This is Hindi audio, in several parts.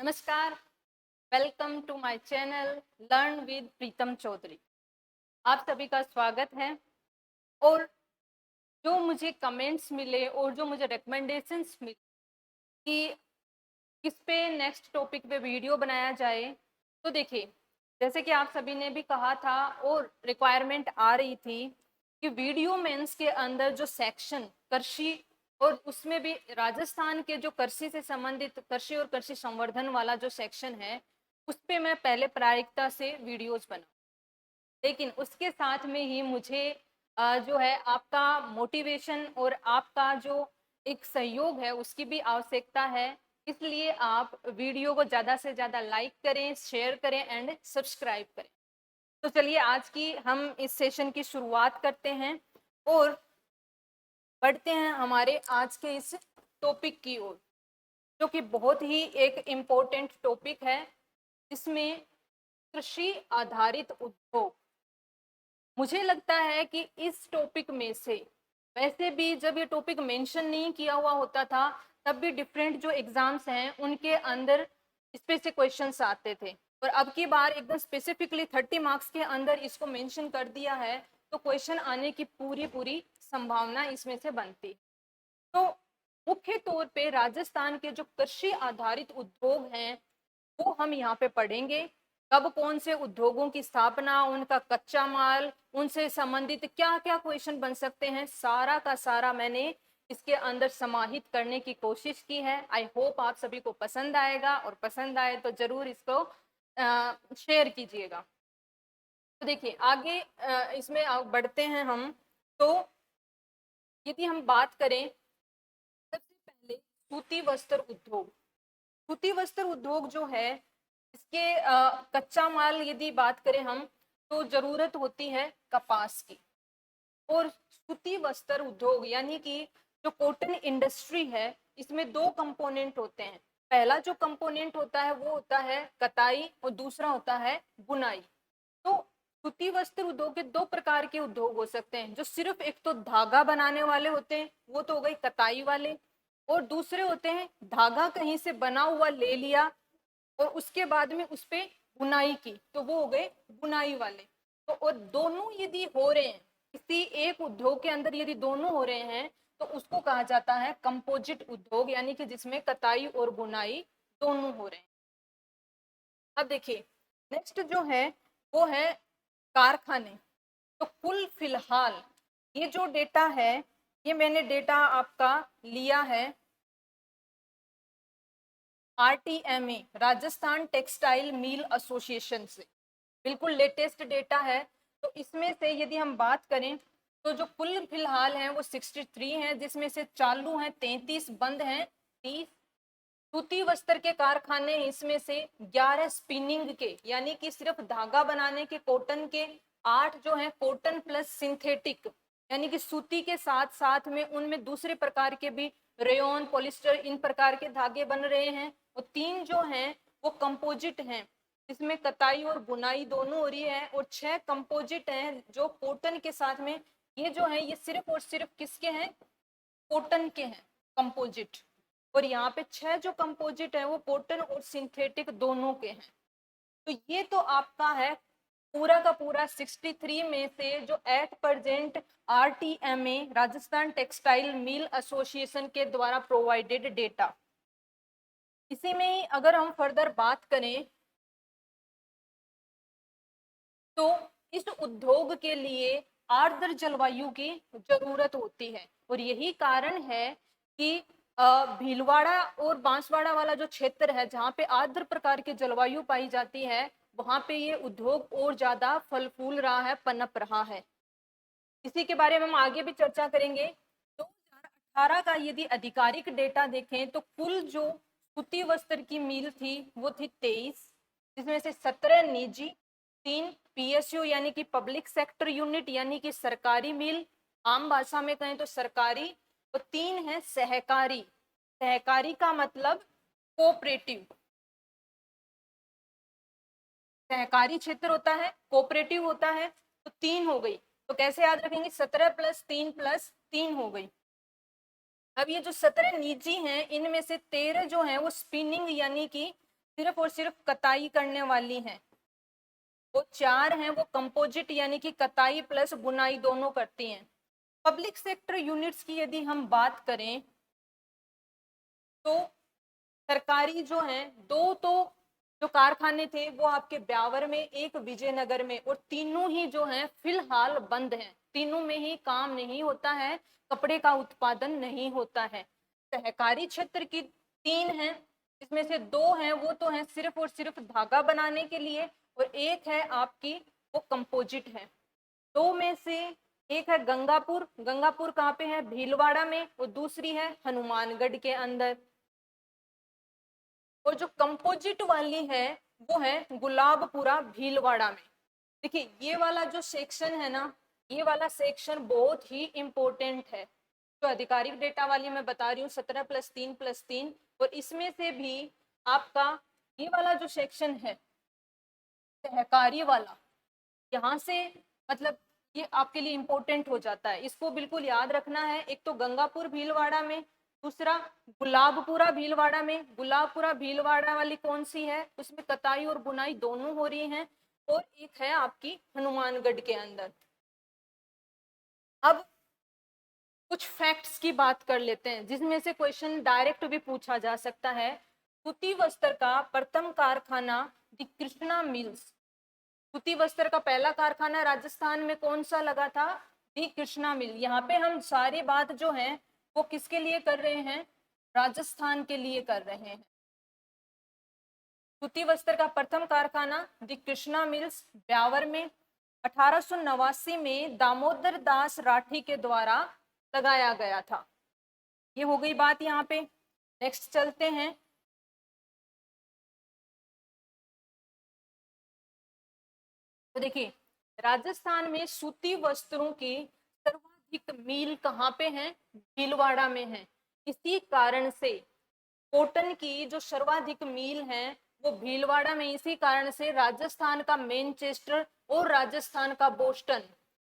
नमस्कार। Welcome to my channel learn with Pritam Chaudhary. आप सभी का स्वागत है। और जो मुझे कमेंट्स मिले और जो मुझे रिकमेंडेशंस मिले कि किस पे नेक्स्ट टॉपिक पे वीडियो बनाया जाए, तो देखिए, जैसे कि आप सभी ने भी कहा था और रिक्वायरमेंट आ रही थी कि वीडियो मेंस के अंदर जो सेक्शन कृषि और उसमें भी राजस्थान के जो कृषि से संबंधित कृषि और कृषि संवर्धन वाला जो सेक्शन है, उस पे मैं पहले प्राथमिकता से वीडियोस बनाऊं। लेकिन उसके साथ में ही मुझे जो है आपका मोटिवेशन और आपका जो एक सहयोग है उसकी भी आवश्यकता है। इसलिए आप वीडियो को ज़्यादा से ज़्यादा लाइक करें, शेयर करें एंड सब्सक्राइब करें। तो चलिए आज की हम इस सेशन की शुरुआत करते हैं और बढ़ते हैं हमारे आज के इस टॉपिक की ओर, जो कि बहुत ही एक इम्पोर्टेंट टॉपिक है। इसमें कृषि आधारित उद्योग, मुझे लगता है कि इस टॉपिक में से, वैसे भी जब ये टॉपिक मेंशन नहीं किया हुआ होता था तब भी डिफरेंट जो एग्जाम्स हैं उनके अंदर इस पे से क्वेश्चंस आते थे, और अब की बार एकदम स्पेसिफिकली 30 मार्क्स के अंदर इसको मेंशन कर दिया है, तो क्वेश्चन आने की पूरी पूरी संभावना इसमें से बनती है। तो मुख्य तौर पे राजस्थान के जो कृषि आधारित उद्योग हैं वो हम यहाँ पे पढ़ेंगे। कब कौन से उद्योगों की स्थापना, उनका कच्चा माल, उनसे संबंधित क्या क्या क्वेश्चन बन सकते हैं, सारा का सारा मैंने इसके अंदर समाहित करने की कोशिश की है। आई होप आप सभी को पसंद आएगा, और पसंद आए तो जरूर इसको शेयर कीजिएगा। तो देखिए आगे इसमें बढ़ते हैं हम। तो यदि हम बात करें सबसे पहले सूती वस्त्र उद्योग। सूती वस्त्र उद्योग जो है, इसके कच्चा माल यदि बात करें हम, तो जरूरत होती है कपास की। और सूती वस्त्र उद्योग यानी कि जो कॉटन इंडस्ट्री है, इसमें दो कंपोनेंट होते हैं। पहला जो कंपोनेंट होता है वो होता है कताई, और दूसरा होता है बुनाई। तो सूती वस्त्र उद्योग के दो प्रकार के उद्योग हो सकते हैं। जो सिर्फ एक तो धागा बनाने वाले होते हैं, वो तो हो गई कताई वाले, और दूसरे होते हैं धागा कहीं से बना हुआ ले लिया और उसके बाद में उस पे बुनाई की, तो वो हो गए बुनाई वाले। तो और दोनों यदि हो रहे हैं किसी एक उद्योग के अंदर, यदि दोनों हो रहे हैं तो उसको कहा जाता है कंपोजिट उद्योग, यानी कि जिसमें कताई और बुनाई दोनों हो रहे हैं। अब देखिए नेक्स्ट जो है वो है कारखाने। तो कुल फिलहाल ये जो डेटा है, ये मैंने डेटा आपका लिया है RTMA, Rajasthan textile mill association से। बिल्कुल लेटेस्ट डेटा है। तो इसमें से यदि हम बात करें तो जो कुल फिलहाल हैं वो 63 हैं, जिसमें से चालू हैं 33, बंद हैं 30। सूती वस्त्र के कारखाने इसमें से 11 स्पिनिंग के, यानी कि सिर्फ धागा बनाने के कॉटन के, 8 जो हैं कॉटन प्लस सिंथेटिक, यानी कि सूती के साथ साथ में उनमें दूसरे प्रकार के भी रेयन, पॉलिस्टर, इन प्रकार के धागे बन रहे हैं। और 3 जो हैं वो कंपोजिट हैं, इसमें कताई और बुनाई दोनों हो रही है। और 6 कंपोजिट हैं जो कॉटन के साथ में, ये जो है ये सिर्फ और सिर्फ किसके हैं, कॉटन के हैं कंपोजिट। और यहाँ पे 6 जो कंपोजिट है वो कॉटन और सिंथेटिक दोनों के हैं। तो ये तो आपका है पूरा का पूरा 63 में से जो at present RTMA, Rajasthan textile mill association के द्वारा प्रोवाइडेड डेटा। इसी में ही अगर हम फर्दर बात करें तो इस उद्योग के लिए आर्द्र जलवायु की जरूरत होती है। और यही कारण है कि भीलवाड़ा और बांसवाड़ा वाला जो क्षेत्र है जहाँ पे आर्द्र प्रकार की जलवायु पाई जाती है, वहां पे ये उद्योग और ज्यादा फल फूल रहा है, पनप रहा है। इसी के बारे में हम आगे भी चर्चा करेंगे। 2018 का यदि आधिकारिक डेटा देखें तो कुल जो सूती वस्त्र की मिल थी वो थी 23, जिसमें से 17 निजी, 3 PSU यानी कि पब्लिक सेक्टर यूनिट यानी कि सरकारी मिल, आम भाषा में कहें तो सरकारी, और 3 है सहकारी। सहकारी का मतलब कोऑपरेटिव, सहकारी क्षेत्र होता है, कोऑपरेटिव होता है। तो 3 हो गई। तो कैसे याद रखेंगे, 17 + 3 हो गई। अब ये जो 17 निजी हैं, इनमें से 13 जो हैं वो स्पिनिंग यानी कि सिर्फ और सिर्फ कताई करने वाली हैं। वो 4 हैं, वो कंपोजिट यानी कि कताई प्लस बुनाई दोनों करती हैं। पब्लिक सेक्टर यूनिट्स की यदि हम बात करें तो सरकारी जो हैं दो तो जो कारखाने थे वो आपके ब्यावर में, एक विजयनगर में, और तीनों ही जो हैं फिलहाल बंद हैं। तीनों में ही काम नहीं होता है, कपड़े का उत्पादन नहीं होता है। सहकारी क्षेत्र की 3 हैं, इसमें से 2 हैं वो तो हैं सिर्फ और सिर्फ धागा बनाने के लिए, और एक है आपकी वो कंपोजिट है। 2 में से एक है गंगापुर, गंगापुर कहाँ पे है? भीलवाड़ा में, और दूसरी है हनुमानगढ़ के अंदर। और जो कंपोजिट वाली है वो है गुलाबपुरा भीलवाड़ा में। देखिए ये वाला जो सेक्शन है ना, ये वाला सेक्शन बहुत ही इंपॉर्टेंट है। जो आधिकारिक डेटा वाली मैं बता रही हूँ 17+3+3, और इसमें से भी आपका ये वाला जो सेक्शन है सहकारी वाला, यहाँ से मतलब ये आपके लिए इंपॉर्टेंट हो जाता है, इसको बिल्कुल याद रखना है। एक तो गंगापुर भीलवाड़ा में, दूसरा गुलाबपुरा भीलवाड़ा में। गुलाबपुरा भीलवाड़ा वाली कौन सी है? उसमें कताई और बुनाई दोनों हो रही हैं, और एक है आपकी हनुमानगढ़ के अंदर। अब कुछ फैक्ट्स की बात कर लेते हैं जिसमें से क्वेश्चन डायरेक्ट भी पूछा जा सकता है। सूती वस्त्र का प्रथम कारखाना दी कृष्णा मिल्स। सूती वस्त्र का पहला कारखाना राजस्थान में कौन सा लगा था? दी कृष्णा मिल। यहाँ पे हम सारी बात जो है वो किसके लिए कर रहे हैं? राजस्थान के लिए कर रहे हैं। सूती वस्त्र का प्रथम कारखाना दी कृष्णा मिल्स ब्यावर में 1889 में दामोदर दास राठी के द्वारा लगाया गया था। ये हो गई बात यहाँ पे। नेक्स्ट चलते हैं। तो देखिए राजस्थान में सूती वस्त्रों की सर्वाधिक मील कहाँ पे है? भीलवाड़ा में है। इसी कारण से कॉटन की जो सर्वाधिक मील है वो भीलवाड़ा में, इसी कारण से राजस्थान का मैनचेस्टर और राजस्थान का बोस्टन।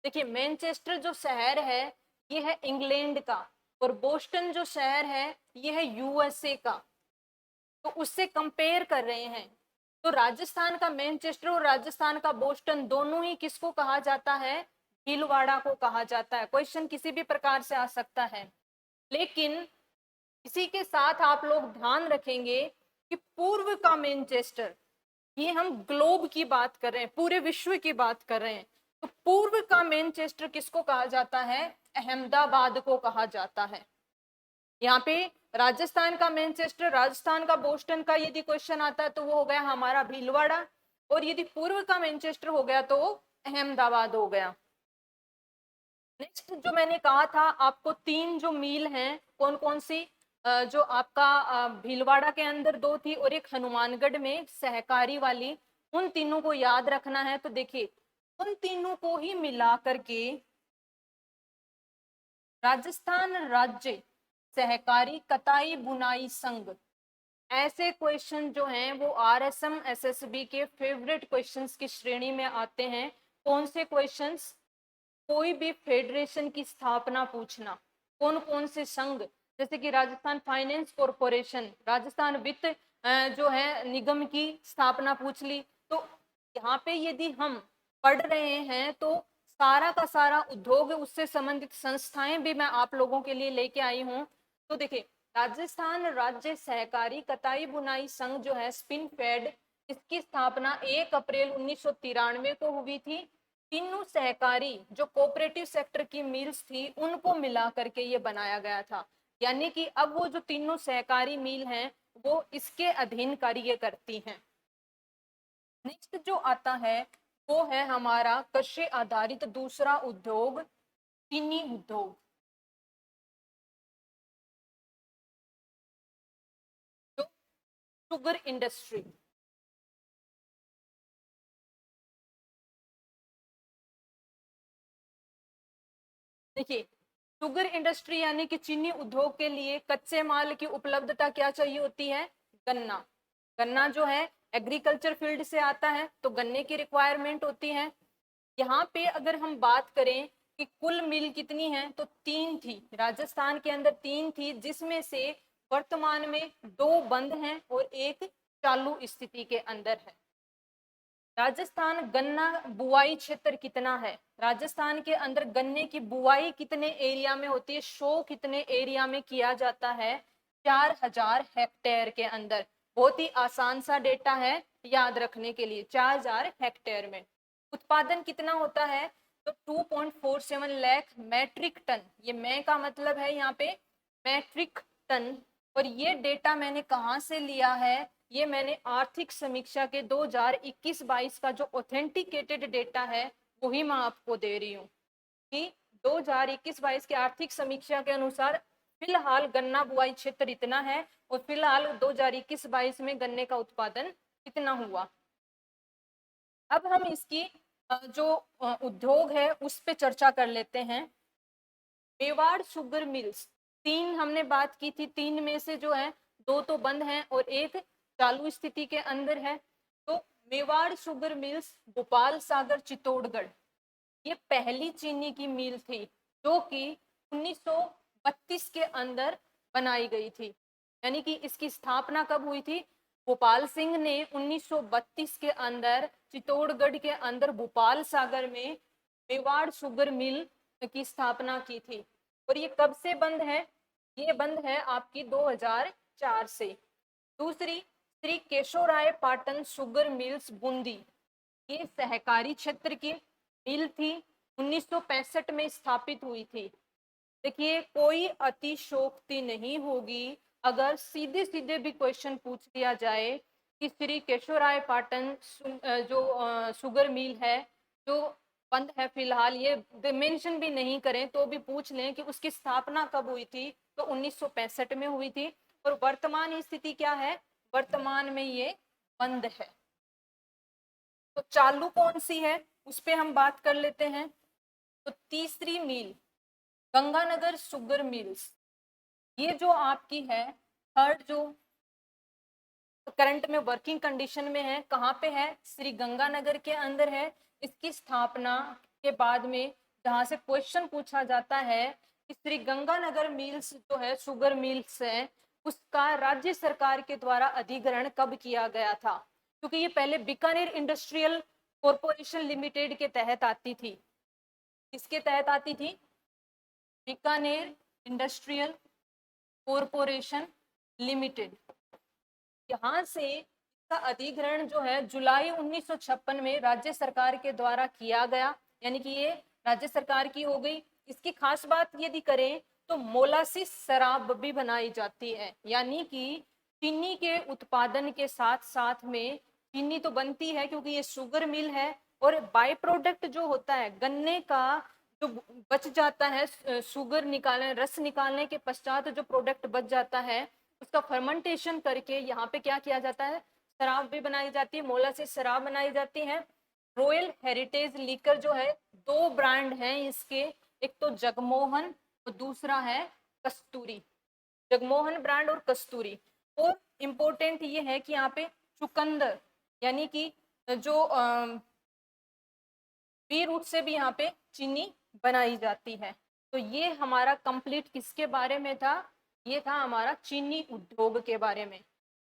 देखिए मैनचेस्टर जो शहर है ये है इंग्लैंड का, और बोस्टन जो शहर है ये है यूएसए का। तो उससे कंपेयर कर रहे हैं। तो राजस्थान का मैनचेस्टर और राजस्थान का बोस्टन दोनों ही किसको कहा जाता है? भीलवाड़ा को कहा जाता है। क्वेश्चन किसी भी प्रकार से आ सकता है, लेकिन इसी के साथ आप लोग ध्यान रखेंगे कि पूर्व का मैनचेस्टर, ये हम ग्लोब की बात कर रहे हैं, पूरे विश्व की बात कर रहे हैं, तो पूर्व का मैनचेस्टर किसको कहा जाता है? अहमदाबाद को कहा जाता है। यहाँ पे राजस्थान का मैनचेस्टर, राजस्थान का बोस्टन का यदि क्वेश्चन आता है तो वो हो गया हमारा भीलवाड़ा, और यदि पूर्व का मैनचेस्टर हो गया तो अहमदाबाद हो गया। नेक्स्ट जो मैंने कहा था आपको 3 जो मील हैं कौन कौन सी, जो आपका भीलवाड़ा के अंदर 2 थी और एक हनुमानगढ़ में सहकारी वाली, उन तीनों को याद रखना है। तो देखिए उन तीनों को ही मिला करके राजस्थान राज्य सहकारी कताई बुनाई संघ, ऐसे क्वेश्चन जो हैं वो आरएसएम एसएसबी के फेवरेट क्वेश्चंस की श्रेणी में आते हैं। कौन से क्वेश्चंस? कोई भी फेडरेशन की स्थापना पूछना, कौन कौन से संघ, जैसे कि राजस्थान फाइनेंस कॉरपोरेशन, राजस्थान वित्त जो है निगम की स्थापना पूछ ली। तो यहाँ पे यदि हम पढ़ रहे हैं तो सारा का सारा उद्योग, उससे संबंधित संस्थाएं भी मैं आप लोगों के लिए लेके आई हूँ। तो देखिए राजस्थान राज्य सहकारी कताई बुनाई संघ जो है स्पिन फेड, इसकी स्थापना 1 अप्रैल 1993 को हुई थी। तीनों सहकारी जो कोऑपरेटिव सेक्टर की मिल्स थी उनको मिला करके ये बनाया गया था। यानी कि अब वो जो तीनों सहकारी मिल हैं वो इसके अधीन कार्य करती हैं। नेक्स्ट जो आता है वो है हमारा कृषि आधारित दूसरा उद्योग, चीनी उद्योग। जो शुगर इंडस्ट्री, देखिए शुगर इंडस्ट्री यानी कि चीनी उद्योग के लिए कच्चे माल की उपलब्धता क्या चाहिए होती है? गन्ना। गन्ना जो है एग्रीकल्चर फील्ड से आता है तो गन्ने की रिक्वायरमेंट होती है। यहाँ पे अगर हम बात करें कि कुल मिल कितनी है तो 3 थी, राजस्थान के अंदर 3 थी, जिसमें से वर्तमान में 2 बंद हैं और एक चालू स्थिति के अंदर है। राजस्थान गन्ना बुआई क्षेत्र कितना है? राजस्थान के अंदर गन्ने की बुआई कितने एरिया में होती है, शो कितने एरिया में किया जाता है? 4000 हेक्टेयर के अंदर। बहुत ही आसान सा डेटा है याद रखने के लिए, 4000 हेक्टेयर में। उत्पादन कितना होता है? तो 2.47 लाख मैट्रिक टन। ये मैं का मतलब है यहाँ पे मैट्रिक टन। और ये डेटा मैंने कहाँ से लिया है? ये मैंने आर्थिक समीक्षा के 2021-22 का जो ऑथेंटिकेटेड डेटा है वही मैं आपको दे रही हूँ कि 2021-22 के आर्थिक समीक्षा के अनुसार फिलहाल गन्ना बुआई क्षेत्र इतना है और फिलहाल 2021-22 में गन्ने का उत्पादन कितना हुआ। अब हम इसकी जो उद्योग है उस पे चर्चा कर लेते हैं। मेवाड़ शुगर मिल्स, 3 हमने बात की थी, 3 में से जो है 2 तो बंद हैं और एक चालू स्थिति के अंदर है। तो मेवाड़ शुगर मिल्स गोपाल सागर चित्तौड़गढ़, ये पहली चीनी की मिल थी जो कि 1932 के अंदर बनाई गई थी। यानी कि इसकी स्थापना कब हुई थी? गोपाल सिंह ने 1932 के अंदर चित्तौड़गढ़ के अंदर गोपाल सागर में मेवाड़ शुगर मिल की स्थापना की थी। और ये कब से बंद है? ये बंद है आपकी 2004 से। दूसरी श्री केशवराय पाटन शुगर मिल्स बूंदी, ये सहकारी क्षेत्र की मिल थी, 1965 में स्थापित हुई थी। देखिए कोई अतिशोक्ति नहीं होगी अगर सीधे सीधे भी क्वेश्चन पूछ लिया जाए कि श्री केशवराय पाटन जो शुगर मिल है जो बंद है फिलहाल, ये मेंशन भी नहीं करें तो भी पूछ लें कि उसकी स्थापना कब हुई थी, तो 1965 में हुई थी। और वर्तमान स्थिति क्या है? वर्तमान में ये बंद है। तो चालू कौन सी है उस पे हम बात कर लेते हैं। तो तीसरी मिल गंगानगर शुगर मिल्स, ये जो आपकी है थर्ड जो करंट में वर्किंग कंडीशन में है, कहाँ पे है? श्री गंगानगर के अंदर है। इसकी स्थापना के बाद में जहाँ से क्वेश्चन पूछा जाता है कि श्री गंगानगर मिल्स जो है शुगर मिल्स है उसका राज्य सरकार के द्वारा अधिग्रहण कब किया गया था? क्योंकि ये पहले बीकानेर इंडस्ट्रियल कॉरपोरेशन लिमिटेड के तहत आती थी। किसके तहत आती थी? Bikaner industrial corporation limited. यहाँ से इसका अधिग्रहण जो है जुलाई 1956 में राज्य सरकार के द्वारा किया गया, यानी कि ये राज्य सरकार की हो गई। इसकी खास बात यदि करें तो मोलासिस शराब भी बनाई जाती है, यानी कि चीनी के उत्पादन के साथ साथ में चीनी तो बनती है क्योंकि ये शुगर मिल है, और बाय प्रोडक्ट जो होता है गन्ने का जो बच जाता है शुगर निकालने रस निकालने के पश्चात जो प्रोडक्ट बच जाता है उसका फर्मेंटेशन करके यहाँ पे क्या किया जाता है? शराब भी बनाई जाती है, मोलासिस शराब बनाई जाती है। रॉयल हेरिटेज लीकर जो है 2 ब्रांड हैं इसके, एक तो जगमोहन और दूसरा है कस्तूरी। जगमोहन ब्रांड और कस्तूरी। और इम्पोर्टेंट ये है कि यहाँ पे चुकंदर यानी कि जो बी रूट से भी यहाँ पे चीनी बनाई जाती है। तो ये हमारा कंप्लीट किसके बारे में था? ये था हमारा चीनी उद्योग के बारे में।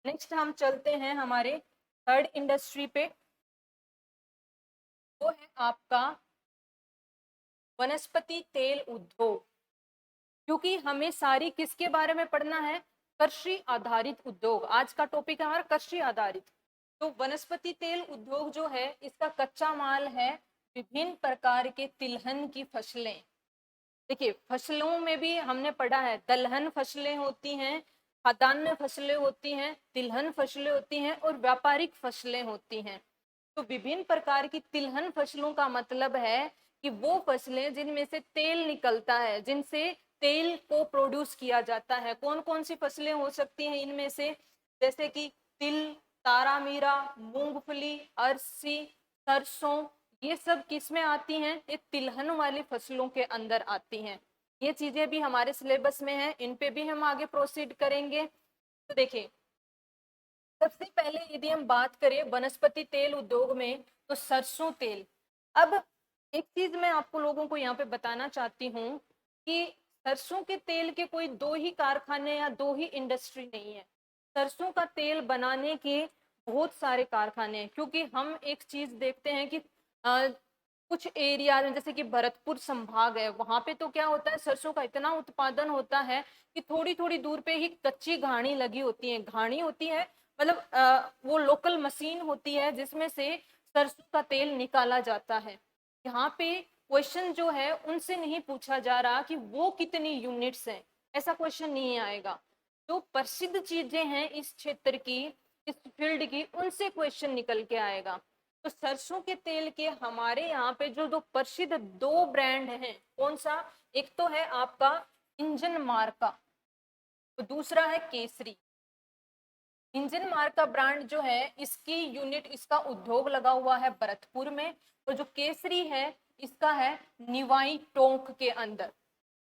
नेक्स्ट हम चलते हैं हमारे थर्ड इंडस्ट्री पे, वो है आपका वनस्पति तेल उद्योग। क्योंकि हमें सारी किसके बारे में पढ़ना है? कृषि आधारित उद्योग। आज का टॉपिक है हमारा कृषि आधारित। तो वनस्पति तेल उद्योग जो है इसका कच्चा माल है विभिन्न प्रकार के तिलहन की फसलें। देखिए फसलों में भी हमने पढ़ा है दलहन फसलें होती हैं, खाद्यान्न फसलें होती हैं, तिलहन फसलें होती हैं और व्यापारिक फसलें होती हैं। तो विभिन्न प्रकार की तिलहन फसलों का मतलब है कि वो फसलें जिनमें से तेल निकलता है, जिनसे तेल को प्रोड्यूस किया जाता है। कौन कौन सी फसलें हो सकती हैं इनमें से? जैसे कि तिल, तारामीरा, मूंगफली, अरसी, सरसों, ये सब किस में आती हैं? ये तिलहन वाली फसलों के अंदर आती हैं। ये चीजें भी हमारे सिलेबस में है, इन पे भी हम आगे प्रोसीड करेंगे। तो देखिए सबसे पहले यदि हम बात करें वनस्पति तेल उद्योग में तो सरसों तेल। अब एक चीज मैं आपको लोगों को यहाँ पे बताना चाहती हूँ कि सरसों के तेल के कोई 2 ही कारखाने या 2 ही इंडस्ट्री नहीं है। सरसों का तेल बनाने के बहुत सारे कारखाने हैं, क्योंकि हम एक चीज देखते हैं कि कुछ एरिया में जैसे कि भरतपुर संभाग है, वहां पे तो क्या होता है, सरसों का इतना उत्पादन होता है कि थोड़ी थोड़ी दूर पे ही कच्ची घानी लगी होती है, घानी होती है मतलब वो लोकल मशीन होती है जिसमें से सरसों का तेल निकाला जाता है। यहाँ पे क्वेश्चन जो है उनसे नहीं पूछा जा रहा कि वो कितनी यूनिट्स हैं, ऐसा क्वेश्चन नहीं आएगा। जो प्रसिद्ध चीजें हैं इस क्षेत्र की, इस फील्ड की, उनसे क्वेश्चन निकल के आएगा। तो सरसों के तेल के हमारे यहाँ पे जो दो प्रसिद्ध दो ब्रांड हैं, कौन सा, एक तो है आपका इंजन मार्का, तो दूसरा है केसरी। इंजन मार्का ब्रांड जो है इसकी यूनिट, इसका उद्योग लगा हुआ है भरतपुर में, और जो केसरी है इसका है निवाई टोंक के अंदर।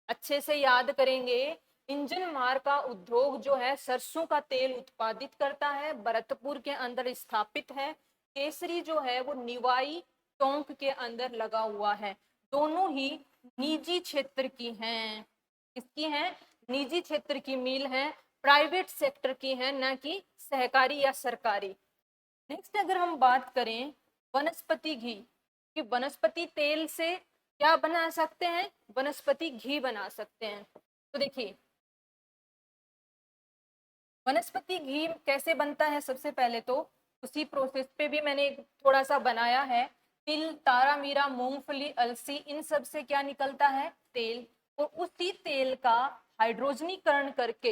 अच्छे से याद करेंगे, इंजन मार्ग का उद्योग जो है सरसों का तेल उत्पादित करता है, भरतपुर के अंदर स्थापित है। केसरी जो है वो निवाई टोंक के अंदर लगा हुआ है। दोनों ही निजी क्षेत्र की हैं। किसकी हैं? निजी क्षेत्र की मिल है, प्राइवेट सेक्टर की है, न कि सहकारी या सरकारी। नेक्स्ट अगर हम बात करें वनस्पति घी, कि वनस्पति तेल से क्या बना सकते हैं, वनस्पति घी बना सकते हैं। तो देखिए वनस्पति घी कैसे बनता है, सबसे पहले तो उसी प्रोसेस पे भी मैंने थोड़ा सा बनाया है। तिल, तारा मीरा, मूंगफली, अलसी, इन सब से क्या निकलता है, तेल। और उसी तेल का हाइड्रोजनीकरण करके,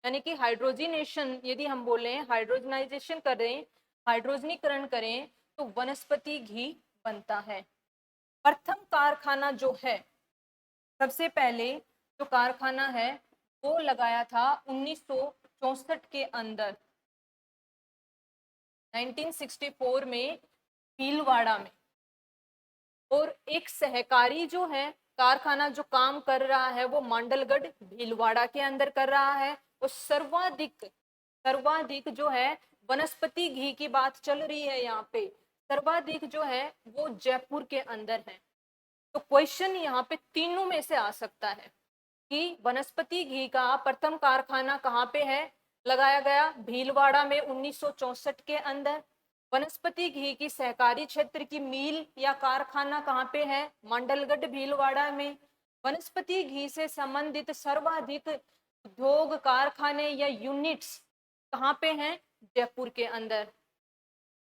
यानी कि हाइड्रोजिनेशन, यदि हम बोले हाइड्रोजनाइजेशन करें, हाइड्रोजनीकरण करें, तो वनस्पति घी बनता है। प्रथम कारखाना जो है, सबसे पहले जो कारखाना है वो लगाया था 1964 के अंदर, 1964 में भीलवाड़ा में। और एक सहकारी जो है कारखाना जो काम कर रहा है वो मांडलगढ़ भीलवाड़ा के अंदर कर रहा है। और सर्वाधिक सर्वाधिक जो है वनस्पति घी की बात चल रही है यहाँ पे, सर्वाधिक जो है वो जयपुर के अंदर है। तो क्वेश्चन यहाँ पे तीनों में से आ सकता है कि वनस्पति घी का प्रथम कारखाना कहाँ पे है, लगाया गया भीलवाड़ा में 1964 के अंदर। वनस्पति घी की सहकारी क्षेत्र की मिल या कारखाना कहाँ पे है, मंडलगढ़ भीलवाड़ा में। वनस्पति घी से संबंधित सर्वाधिक उद्योग, कारखाने या यूनिट्स कहाँ पे हैं, जयपुर के अंदर।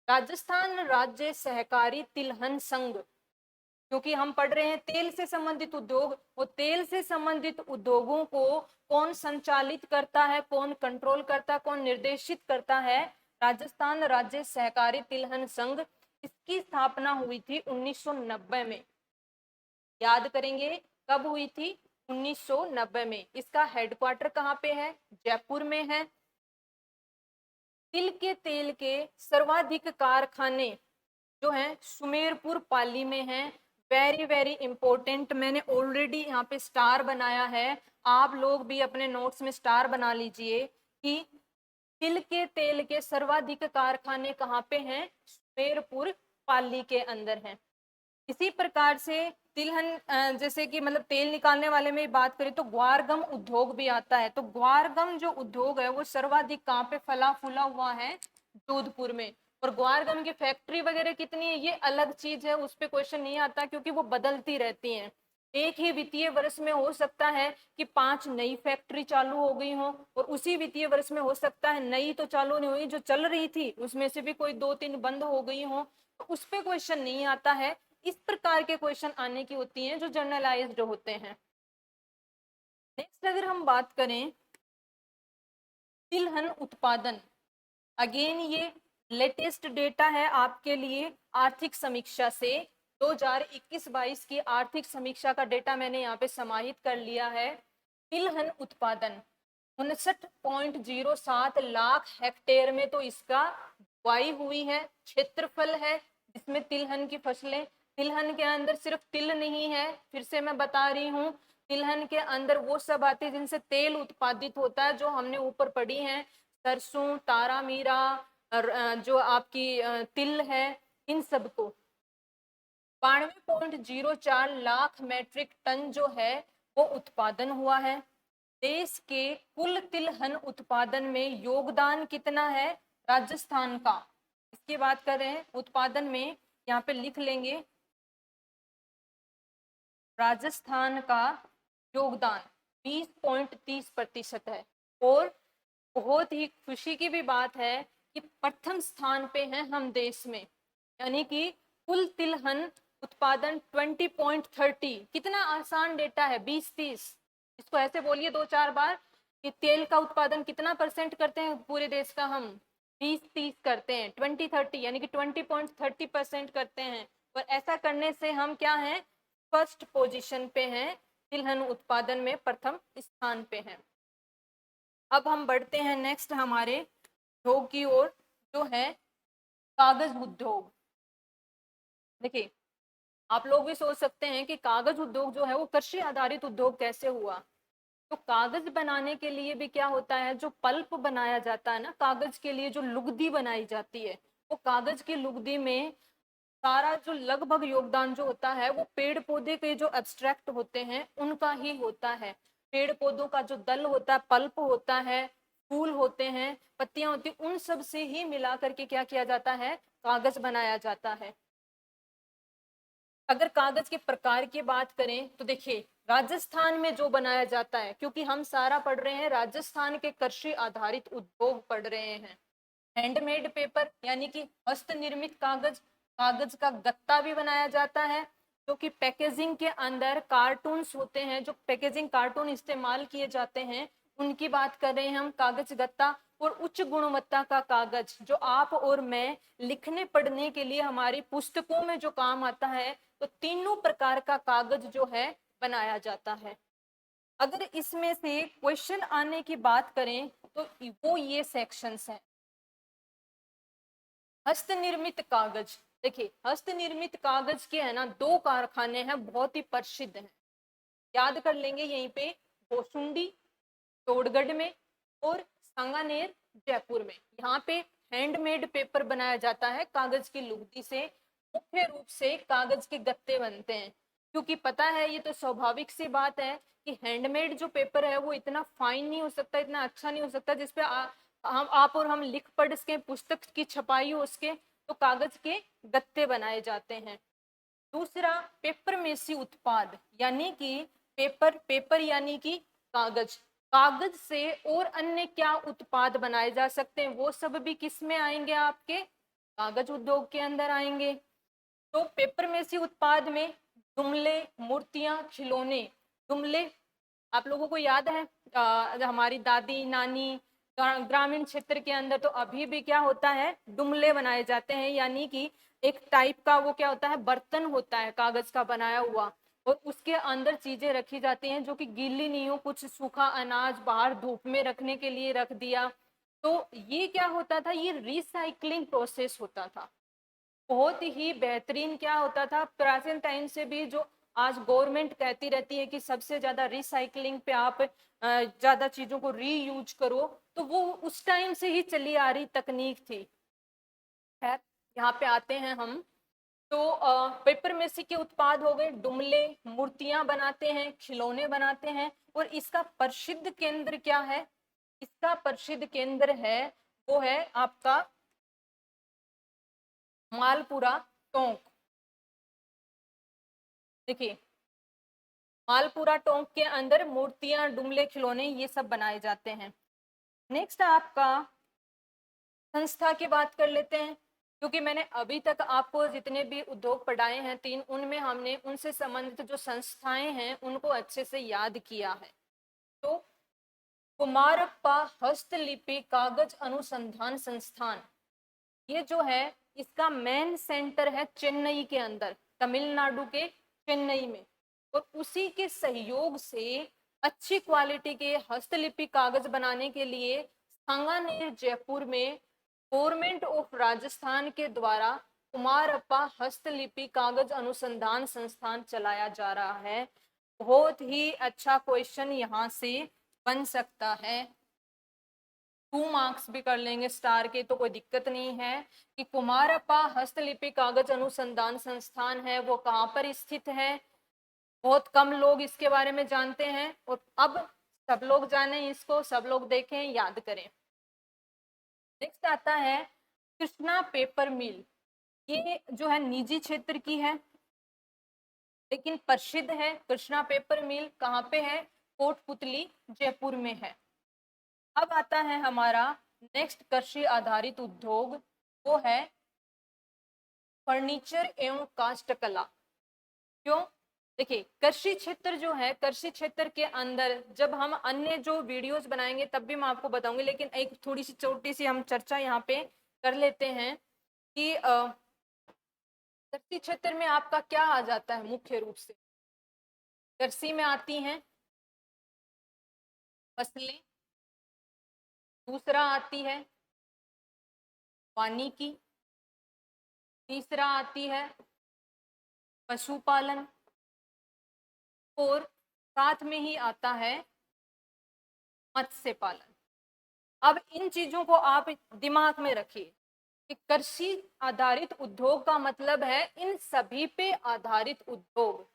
राजस्थान राज्य सहकारी तिलहन संघ, क्योंकि हम पढ़ रहे हैं तेल से संबंधित उद्योग, वो तेल से संबंधित उद्योगों को कौन संचालित करता है, कौन कंट्रोल करता है, कौन निर्देशित करता है, राजस्थान राज्य सहकारी तिलहन संघ। इसकी स्थापना हुई थी 1990 में। याद करेंगे कब हुई थी, 1990 में। इसका हेडक्वार्टर कहाँ पे है, जयपुर में है। तिल के तेल के सर्वाधिक कारखाने जो है सुमेरपुर पाली में है। वेरी वेरी इंपॉर्टेंट, मैंने ऑलरेडी यहाँ पे स्टार बनाया है, आप लोग भी अपने नोट्स में स्टार बना लीजिए कि तिल के तेल के सर्वाधिक कारखाने कहाँ पे हैं, सुमेरपुर पाली के अंदर हैं। इसी प्रकार से तिलहन जैसे कि मतलब तेल निकालने वाले में बात करें तो ग्वारगम उद्योग भी आता है। तो ग्वारगम जो उद्योग है वो सर्वाधिक कहाँ पे फला फूला हुआ है, जोधपुर में। और ग्वारगम की फैक्ट्री वगैरह कितनी है ये अलग चीज है, उस पर क्वेश्चन नहीं आता क्योंकि वो बदलती रहती हैं। एक ही वित्तीय वर्ष में हो सकता है कि 5 नई फैक्ट्री चालू हो गई हो, और उसी वित्तीय वर्ष में हो सकता है नई तो चालू नहीं हुई, जो चल रही थी उसमें से भी कोई 2-3 बंद हो गई हो, तो उस पर क्वेश्चन नहीं आता है। इस प्रकार के क्वेश्चन आने की होती हैं जो जर्नलाइज्ड होते हैं। नेक्स्ट अगर हम बात करें तिलहन उत्पादन, अगेन ये लेटेस्ट डेटा है आपके लिए आर्थिक समीक्षा से, 2021-22 की आर्थिक समीक्षा का डेटा मैंने यहाँ पे समाहित कर लिया है। तिलहन उत्पादन 59.07 लाख हेक्टेयर में तो इसका बुआई हुई है, क्षेत्रफल है जिसमें तिलहन की फसलें। तिलहन के अंदर सिर्फ तिल नहीं है, फिर से मैं बता रही हूँ, तिलहन के अंदर वो सब आते हैं जिनसे तेल उत्पादित होता है, जो हमने ऊपर पढ़ी है, सरसों, तारा मीरा, जो आपकी तिल है, इन सबको। 92.04 लाख मैट्रिक टन जो है वो उत्पादन हुआ है। देश के कुल तिलहन उत्पादन में योगदान कितना है राजस्थान का, इसकी बात कर रहे हैं उत्पादन में, यहाँ पे लिख लेंगे राजस्थान का योगदान 20.30% है। और बहुत ही खुशी की भी बात है कि प्रथम स्थान पे हैं हम देश में, यानी कि कुल तिलहन उत्पादन 20.30। कितना आसान डेटा है, 20-30। इसको ऐसे बोलिए 2-4 बार कि तेल का उत्पादन कितना % करते हैं पूरे देश का, हम 20-30 करते हैं, 20-30 यानी कि 20.30% करते हैं। और ऐसा करने से हम क्या हैं, फर्स्ट पोजीशन पे हैं, तिलहन उत्पादन में प्रथम स्थान पे हैं। अब हम बढ़ते हैं नेक्स्ट हमारे उद्योग की ओर, जो है कागज उद्योग। देखिए, आप लोग भी सोच सकते हैं कि कागज उद्योग जो है वो कृषि आधारित उद्योग कैसे हुआ। तो कागज बनाने के लिए भी क्या होता है, जो पल्प बनाया जाता है ना, कागज के लिए जो लुगदी बनाई जाती है, वो कागज की लुगदी में सारा जो लगभग योगदान जो होता है वो पेड़ पौधे के जो एब्स्ट्रैक्ट होते हैं उनका ही होता है। पेड़ पौधों का जो दल होता है, पल्प होता है, फूल होते हैं, पत्तियां होती हैं, उन सब से ही मिला करके क्या किया जाता है, कागज बनाया जाता है। अगर कागज के प्रकार की बात करें तो देखिए, राजस्थान में जो बनाया जाता है, क्योंकि हम सारा पढ़ रहे हैं राजस्थान के कृषि आधारित उद्योग पढ़ रहे हैं। हैंडमेड पेपर यानी कि हस्त निर्मित कागज, कागज का गत्ता भी बनाया जाता है, जो कि पैकेजिंग के अंदर कार्टून्स होते हैं, जो पैकेजिंग कार्टून इस्तेमाल किए जाते हैं उनकी बात कर रहे हैं हम, कागज गत्ता। और उच्च गुणवत्ता का कागज जो आप और मैं लिखने पढ़ने के लिए हमारी पुस्तकों में जो काम आता है, तो तीनों प्रकार का कागज जो है बनाया जाता है। अगर इसमें से क्वेश्चन आने की बात करें तो वो ये सेक्शंस हैं। हस्त निर्मित कागज, देखिए हस्त निर्मित कागज के है ना 2 कारखाने हैं, बहुत ही प्रसिद्ध हैं, याद कर लेंगे यहीं पे, भोसुंडी चौड़गढ़ में और सांगानेर जयपुर में। यहाँ पे हैंडमेड पेपर बनाया जाता है कागज की लुगदी से। मुख्य रूप से कागज के गत्ते बनते हैं, क्योंकि पता है ये तो स्वाभाविक सी बात है कि हैंडमेड जो पेपर है वो इतना फाइन नहीं हो सकता, इतना अच्छा नहीं हो सकता जिसपे हम आप और हम लिख पढ़ सके, पुस्तक की छपाई हो उसके, तो कागज के गत्ते बनाए जाते हैं। दूसरा, पेपर मेसी उत्पाद, यानी कि पेपर यानी कि कागज, कागज से और अन्य क्या उत्पाद बनाए जा सकते हैं, वो सब भी किस में आएंगे, आपके कागज उद्योग के अंदर आएंगे। तो पेपर मेसी उत्पाद में जुमले, मूर्तियां, खिलौने। जुमले आप लोगों को याद है, हमारी दादी नानी ग्रामीण क्षेत्र के अंदर तो अभी भी क्या होता है, डुमले बनाए जाते हैं, यानी कि एक टाइप का वो क्या होता है, बर्तन होता है कागज का बनाया हुआ, और उसके अंदर चीजें रखी जाती हैं जो कि गीली नहीं हो, कुछ सूखा अनाज बाहर धूप में रखने के लिए रख दिया। तो ये क्या होता था, ये रिसाइकलिंग प्रोसेस होता था, बहुत ही बेहतरीन क्या होता था प्राचीन टाइम से भी। जो आज गवर्नमेंट कहती रहती है कि सबसे ज्यादा रिसाइकलिंग पे आप ज्यादा चीजों को रीयूज करो, तो वो उस टाइम से ही चली आ रही तकनीक थी। खैर, यहाँ पे आते हैं हम, तो पेपर मेसी के उत्पाद हो गए, डुमले, मूर्तियां बनाते हैं, खिलौने बनाते हैं। और इसका प्रसिद्ध केंद्र क्या है, इसका प्रसिद्ध केंद्र है वो है आपका मालपुरा टोंक। देखिए, मालपुरा टोंक के अंदर मूर्तियां, डुमले, खिलौने ये सब बनाए जाते हैं। नेक्स्ट आपका संस्था की बात कर लेते हैं, क्योंकि मैंने अभी तक आपको जितने भी उद्योग पढ़ाए हैं 3, उनमें हमने उनसे संबंधित जो संस्थाएं हैं उनको अच्छे से याद किया है। तो कुमारप्पा हस्तलिपि कागज अनुसंधान संस्थान, ये जो है इसका मेन सेंटर है चेन्नई के अंदर, तमिलनाडु के चेन्नई में। और उसी के सहयोग से अच्छी क्वालिटी के हस्तलिपि कागज बनाने के लिए सांगानेर जयपुर में गवर्नमेंट ऑफ राजस्थान के द्वारा कुमारप्पा हस्तलिपि कागज अनुसंधान संस्थान चलाया जा रहा है। बहुत ही अच्छा क्वेश्चन यहाँ से बन सकता है, 2 मार्क्स भी कर लेंगे स्टार के, तो कोई दिक्कत नहीं है। कि कुमारप्पा हस्तलिपि कागज अनुसंधान संस्थान है वो कहाँ पर स्थित है, बहुत कम लोग इसके बारे में जानते हैं, और अब सब लोग जाने इसको, सब लोग देखें, याद करें। नेक्स्ट आता है कृष्णा पेपर मिल, ये जो है निजी क्षेत्र की है, लेकिन प्रसिद्ध है। कृष्णा पेपर मिल कहाँ पे है? कोटपुतली जयपुर में है। अब आता है हमारा नेक्स्ट कृषि आधारित उद्योग, वो है फर्नीचर एवं काष्ठकला। क्यों? देखिए, कृषि क्षेत्र जो है, कृषि क्षेत्र के अंदर जब हम अन्य जो वीडियोस बनाएंगे तब भी मैं आपको बताऊंगी, लेकिन एक थोड़ी सी छोटी सी हम चर्चा यहाँ पे कर लेते हैं कि कृषि क्षेत्र में आपका क्या आ जाता है मुख्य रूप से। कृषि में आती हैं फसलें, दूसरा आती है वानिकी, तीसरा आती है पशुपालन, और साथ में ही आता है मत्स्य पालन। अब इन चीजों को आप दिमाग में रखिए कि कृषि आधारित उद्योग का मतलब है इन सभी पे आधारित उद्योग।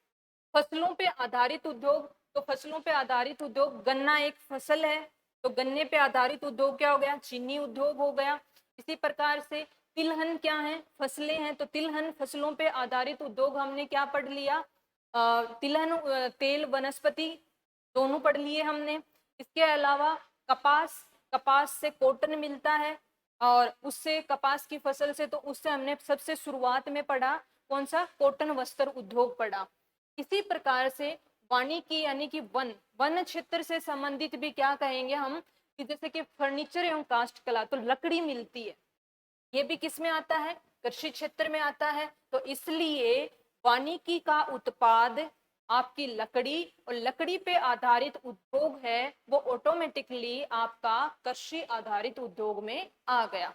फसलों पे आधारित उद्योग, तो फसलों पे आधारित उद्योग, गन्ना एक फसल है तो गन्ने पे आधारित उद्योग क्या हो गया? चीनी उद्योग हो गया। इसी प्रकार से तिलहन क्या है? फसलें हैं, तो तिलहन फसलों पे आधारित उद्योग हमने क्या पढ़ लिया? तिलहन तेल वनस्पति दोनों पढ़ लिए हमने। इसके अलावा कपास, कपास से कॉटन मिलता है, और उससे कपास की फसल से, तो उससे हमने सबसे शुरुआत में पढ़ा कौन सा? कॉटन वस्त्र उद्योग पढ़ा। इसी प्रकार से वानिकी यानी कि वन, वन क्षेत्र से संबंधित भी क्या कहेंगे हम कि जैसे कि फर्नीचर एवं काष्ठकला, तो लकड़ी मिलती है, ये भी किस में आता है? कृषि क्षेत्र में आता है। तो इसलिए वानिकी का उत्पाद आपकी लकड़ी, और लकड़ी पे आधारित उद्योग है वो ऑटोमेटिकली आपका कृषि आधारित उद्योग में आ गया।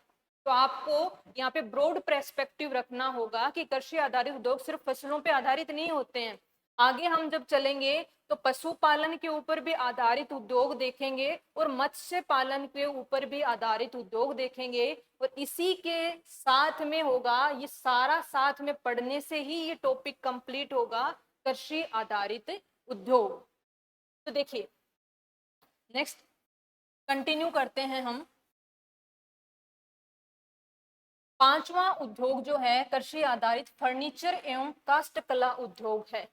तो आपको यहाँ पे ब्रॉड पर्सपेक्टिव रखना होगा कि कृषि आधारित उद्योग सिर्फ फसलों पे आधारित नहीं होते हैं। आगे हम जब चलेंगे तो पशुपालन के ऊपर भी आधारित उद्योग देखेंगे, और मत्स्य पालन के ऊपर भी आधारित उद्योग देखेंगे, और इसी के साथ में होगा, ये सारा साथ में पढ़ने से ही ये टॉपिक कंप्लीट होगा, कृषि आधारित उद्योग। तो देखिए नेक्स्ट कंटिन्यू करते हैं हम। पांचवा उद्योग जो है कृषि आधारित फर्नीचर एवं काष्ठकला उद्योग है।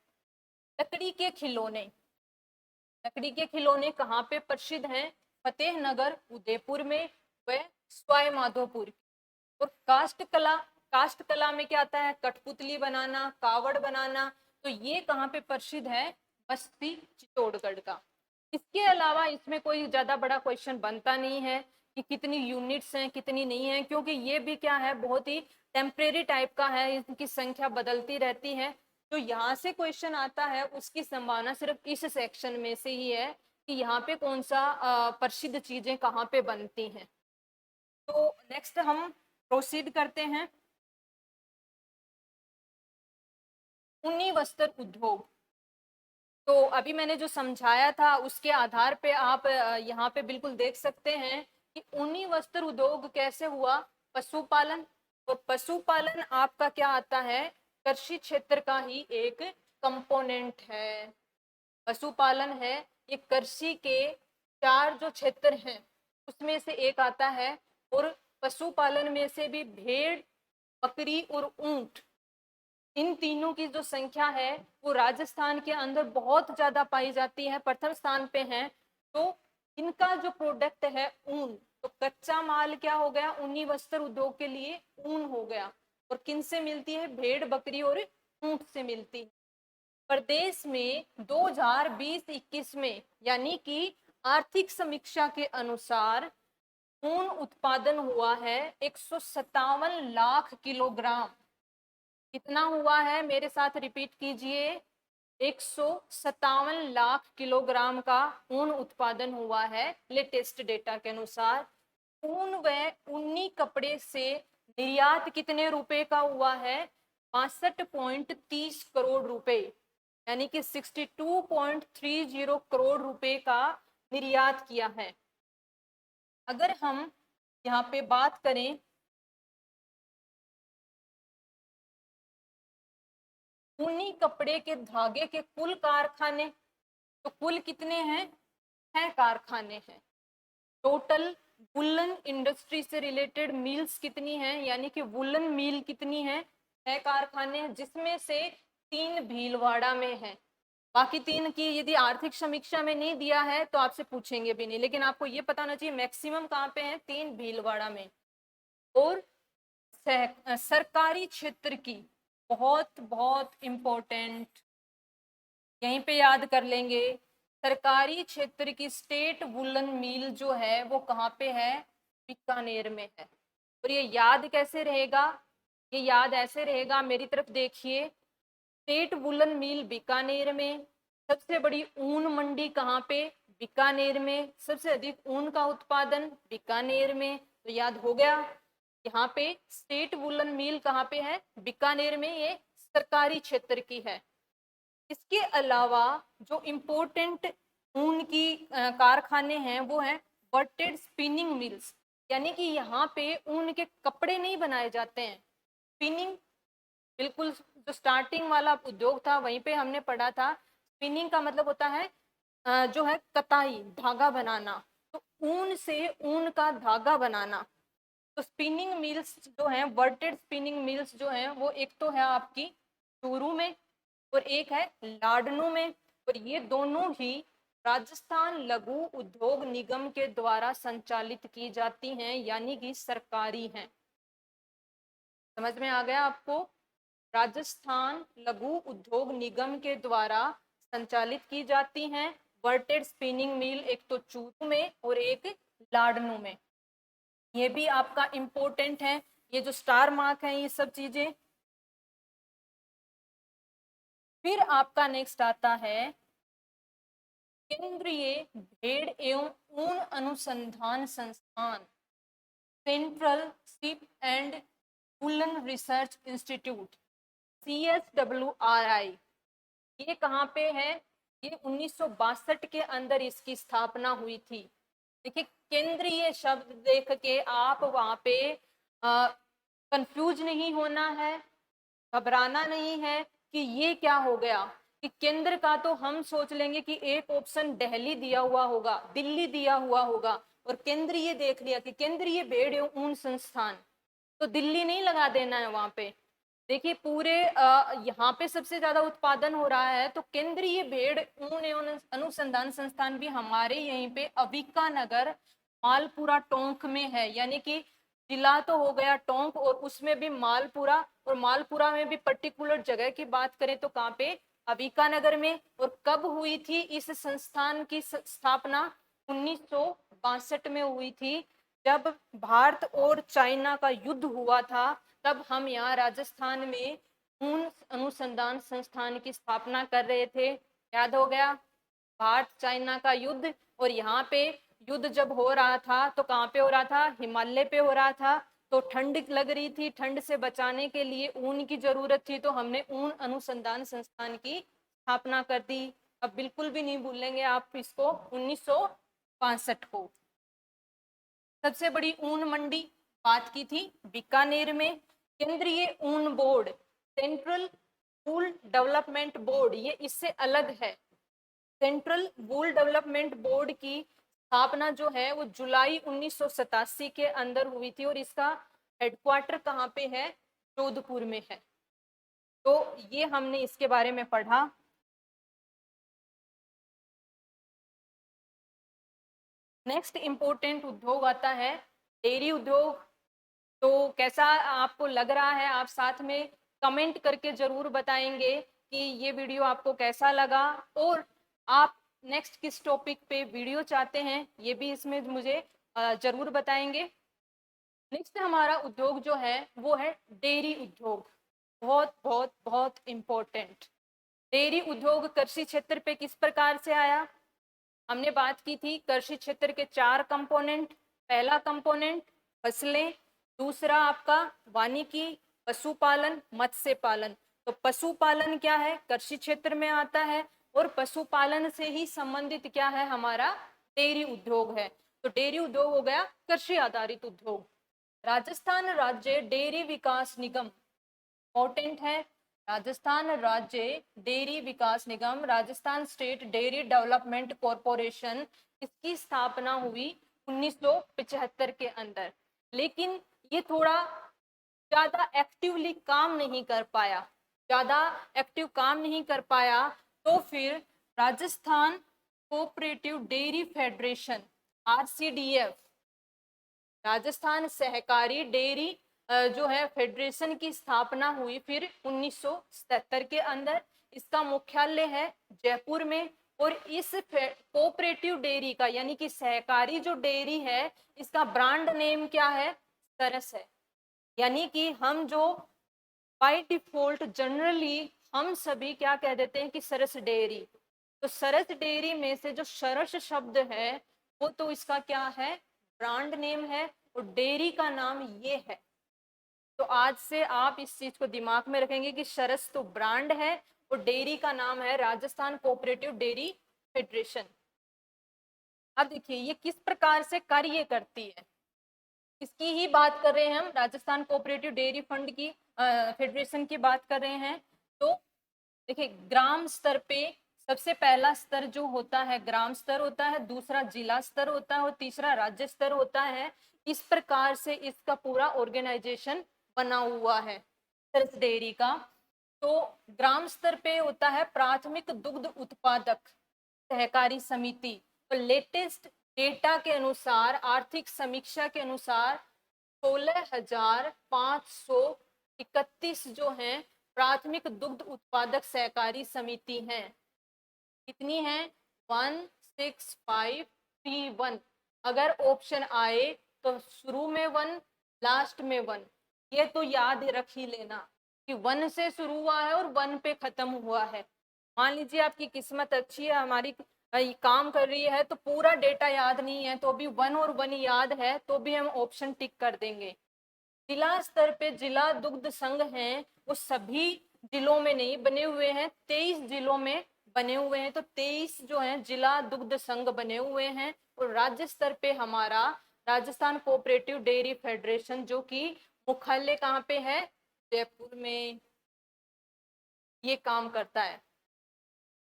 लकड़ी के खिलौने, लकड़ी के खिलौने कहाँ पे प्रसिद्ध हैं? फतेहनगर उदयपुर में व सवाई माधोपुर। और काष्ठकला, काष्ठकला में क्या आता है? कठपुतली बनाना, कावड़ बनाना, तो ये कहाँ पे प्रसिद्ध है? बस्ती चित्तौड़गढ़ का। इसके अलावा इसमें कोई ज्यादा बड़ा क्वेश्चन बनता नहीं है कि कितनी यूनिट्स हैं कितनी नहीं है, क्योंकि ये भी क्या है, बहुत ही टेम्परेरी टाइप का है, इनकी संख्या बदलती रहती है। तो यहाँ से क्वेश्चन आता है उसकी संभावना सिर्फ इस सेक्शन में से ही है कि यहाँ पे कौन सा प्रसिद्ध चीजें कहाँ पे बनती हैं। तो नेक्स्ट हम प्रोसीड करते हैं। ऊनी वस्त्र उद्योग, तो अभी मैंने जो समझाया था उसके आधार पे आप यहाँ पे बिल्कुल देख सकते हैं कि ऊनी वस्त्र उद्योग कैसे हुआ? पशुपालन, और पशुपालन आपका क्या आता है? कृषि क्षेत्र का ही एक कंपोनेंट है। पशुपालन है, ये कृषि के चार जो क्षेत्र हैं उसमें से एक आता है, और पशुपालन में से भी भेड़, बकरी और ऊंट, इन तीनों की जो संख्या है वो राजस्थान के अंदर बहुत ज्यादा पाई जाती है, प्रथम स्थान पे है। तो इनका जो प्रोडक्ट है ऊन, तो कच्चा माल क्या हो गया? ऊनी वस्त्र उद्योग के लिए ऊन हो गया। और किन से मिलती है? भेड़, बकरी और ऊंट से मिलती है। प्रदेश में 2020-21 में यानी कि आर्थिक समीक्षा के अनुसार ऊन उत्पादन हुआ है 157 लाख किलोग्राम। कितना हुआ है? मेरे साथ रिपीट कीजिए, 157 लाख किलोग्राम का ऊन उत्पादन हुआ है लेटेस्ट डेटा के अनुसार। ऊन व ऊनी कपड़े से निर्यात कितने रुपए का हुआ है? 62.30 करोड़ रुपए, यानी कि 62.30 करोड़ रुपए का निर्यात किया है। अगर हम यहाँ पे बात करें ऊनी कपड़े के धागे के कुल कारखाने, तो कुल कितने हैं? 6 कारखाने हैं। टोटल वुलन इंडस्ट्री से रिलेटेड मिल्स कितनी हैं, यानी कि वुलन मिल कितनी है 6 कारखाने, जिसमें से 3 भीलवाड़ा में है। बाकी 3 की यदि आर्थिक समीक्षा में नहीं दिया है तो आपसे पूछेंगे भी नहीं, लेकिन आपको ये पता होना चाहिए मैक्सिमम कहाँ पे है, 3 भीलवाड़ा में। और सरकारी क्षेत्र की बहुत बहुत इम्पोर्टेंट, यहीं पे याद कर लेंगे, सरकारी क्षेत्र की स्टेट वुलन मिल जो है वो कहाँ पे है, बीकानेर में है। और ये याद कैसे रहेगा, ये याद ऐसे रहेगा, मेरी तरफ देखिए, स्टेट वुलन मिल बीकानेर में, सबसे बड़ी ऊन मंडी कहाँ पे, बीकानेर में, सबसे अधिक ऊन का उत्पादन बीकानेर में। तो याद हो गया, यहाँ पे स्टेट वुलन मिल कहाँ पे है, बीकानेर में, ये सरकारी क्षेत्र की है। इसके अलावा जो इम्पोर्टेंट ऊन की कारखाने हैं वो हैं बटेड स्पिनिंग मिल्स, यानी कि यहाँ पे ऊन के कपड़े नहीं बनाए जाते हैं। स्पिनिंग बिल्कुल जो स्टार्टिंग वाला उद्योग था वहीं पे हमने पढ़ा था, स्पिनिंग का मतलब होता है जो है कताई, धागा बनाना, तो ऊन से ऊन का धागा बनाना। तो स्पिनिंग मिल्स जो हैं, वर्टेड स्पिनिंग मिल्स जो हैं, वो एक तो है आपकी चूरू में और एक है लाडनू में, और ये दोनों ही राजस्थान लघु उद्योग निगम के द्वारा संचालित की जाती हैं, यानी कि सरकारी हैं। समझ में आ गया आपको, राजस्थान लघु उद्योग निगम के द्वारा संचालित की जाती हैं। वर्टेड स्पिनिंग मिल एक तो चूरू में और एक लाडनू में, ये भी आपका इम्पोर्टेंट है, ये जो स्टार मार्क है ये सब चीजें। फिर आपका नेक्स्ट आता है केंद्रीय भेड़ एवं ऊन अनुसंधान संस्थान, central ship and woollen research institute, CSWRI। ये कहाँ पे है, ये 1962 के अंदर इसकी स्थापना हुई थी। देखिए केंद्रीय शब्द देख के आप वहां पे कंफ्यूज नहीं होना है, घबराना नहीं है कि ये क्या हो गया, कि केंद्र का तो हम सोच लेंगे कि एक ऑप्शन दिल्ली दिया हुआ होगा, दिल्ली दिया हुआ होगा, और केंद्रीय देख लिया कि केंद्रीय भेड़ एवं ऊन संस्थान, तो दिल्ली नहीं लगा देना है वहां पे। देखिए पूरे यहाँ पे सबसे ज्यादा उत्पादन हो रहा है, तो केंद्रीय भेड़ ऊन एवं अनुसंधान संस्थान भी हमारे यहीं पे अविका नगर मालपुरा टोंक में है, यानी कि जिला तो हो गया टोंक और उसमें भी मालपुरा, और मालपुरा में भी पर्टिकुलर जगह की बात करें तो कहाँ पे, अविका नगर में। और कब हुई थी इस संस्थान की स्थापना, 1962 में हुई थी, जब भारत और चाइना का युद्ध हुआ था, तब हम यहाँ राजस्थान में ऊन अनुसंधान संस्थान की स्थापना कर रहे थे। याद हो गया, भारत चाइना का युद्ध, और यहाँ पे युद्ध जब हो रहा था तो कहाँ पे हो रहा था, हिमालय पे हो रहा था, तो ठंड लग रही थी, ठंड से बचाने के लिए ऊन की जरूरत थी, तो हमने ऊन अनुसंधान संस्थान की स्थापना कर दी। अब बिल्कुल भी नहीं भूलेंगे आप इसको, 1962 को। सबसे बड़ी ऊन मंडी बात की थी बीकानेर में। केंद्रीय ऊन बोर्ड, सेंट्रल वूल डेवलपमेंट बोर्ड, ये इससे अलग है। सेंट्रल वूल डेवलपमेंट बोर्ड की स्थापना जो है वो जुलाई 1987 के अंदर हुई थी, और इसका हेडक्वार्टर कहाँ पे है, जोधपुर में है। तो ये हमने इसके बारे में पढ़ा। नेक्स्ट इंपोर्टेंट उद्योग आता है डेयरी उद्योग। तो कैसा आपको लग रहा है, आप साथ में कमेंट करके जरूर बताएंगे कि ये वीडियो आपको कैसा लगा, और आप नेक्स्ट किस टॉपिक पे वीडियो चाहते हैं ये भी इसमें मुझे जरूर बताएंगे। नेक्स्ट हमारा उद्योग जो है वो है डेयरी उद्योग, बहुत बहुत बहुत इम्पोर्टेंट। डेयरी उद्योग कृषि क्षेत्र पे किस प्रकार से आया, हमने बात की थी कृषि क्षेत्र के 4 कंपोनेंट। पहला कंपोनेंट फसलें, दूसरा आपका वानिकी, पशुपालन, मत्स्य पालन। तो पशुपालन क्या है, कृषि क्षेत्र में आता है, और पशुपालन से ही संबंधित क्या है, हमारा डेयरी उद्योग है। तो डेयरी उद्योग हो गया कृषि आधारित उद्योग। राजस्थान राज्य डेयरी विकास निगम इम्पोर्टेंट है, राजस्थान राज्य डेयरी विकास निगम, Rajasthan state dairy development corporation, इसकी स्थापना हुई 1975 के अंदर। लेकिन ये थोड़ा ज़्यादा एक्टिवली काम नहीं कर पाया, ज़्यादा एक्टिव काम नहीं कर पाया, तो फिर Rajasthan cooperative dairy federation RCDF, Rajasthan सहकारी डेयरी जो है फेडरेशन की स्थापना हुई फिर 1977 के अंदर। इसका मुख्यालय है जयपुर में। और इस कोऑपरेटिव डेयरी का यानी कि सहकारी जो डेयरी है, इसका ब्रांड नेम क्या है? सरस है। यानी कि हम जो बाय डिफॉल्ट जनरली हम सभी क्या कह देते हैं कि सरस डेयरी, तो सरस डेयरी में से जो सरस शब्द है वो तो इसका क्या है? ब्रांड नेम है। और डेयरी का नाम ये है। तो आज से आप इस चीज को दिमाग में रखेंगे कि सरस तो ब्रांड है और डेयरी का नाम है राजस्थान कोऑपरेटिव डेयरी फेडरेशन। अब देखिए ये किस प्रकार से कार्य करती है, इसकी ही बात कर रहे हैं हम, राजस्थान कोऑपरेटिव डेयरी फंड की फेडरेशन की बात कर रहे हैं। तो देखिए ग्राम स्तर पे सबसे पहला स्तर जो होता है ग्राम स्तर होता है, दूसरा जिला स्तर होता है और तीसरा राज्य स्तर होता है। इस प्रकार से इसका पूरा ऑर्गेनाइजेशन बना हुआ है सरस डेयरी का। तो ग्राम स्तर पे होता है प्राथमिक दुग्ध उत्पादक सहकारी समिति। तो लेटेस्ट डेटा के अनुसार, आर्थिक समीक्षा के अनुसार 16,531 जो हैं प्राथमिक दुग्ध उत्पादक सहकारी समिति हैं। कितनी है? 16531। अगर ऑप्शन आए तो शुरू में 1, लास्ट में 1। ये तो याद रख ही लेना कि 1 से शुरू हुआ है और 1 पे खत्म हुआ है। मान लीजिए आपकी किस्मत अच्छी है, हमारी काम कर रही है, तो पूरा डेटा याद नहीं है तो भी 1 और 1 याद है तो भी हम ऑप्शन टिक कर देंगे। जिला स्तर पे जिला दुग्ध संघ हैं, वो सभी जिलों में नहीं बने हुए हैं, 23 जिलों में बने हुए हैं। तो 23 जो हैं जिला दुग्ध संघ बने हुए हैं। और राज्य स्तर पे हमारा राजस्थान कोऑपरेटिव डेयरी फेडरेशन जो कि मुख्यालय कहाँ पे है? जयपुर में, ये काम करता है।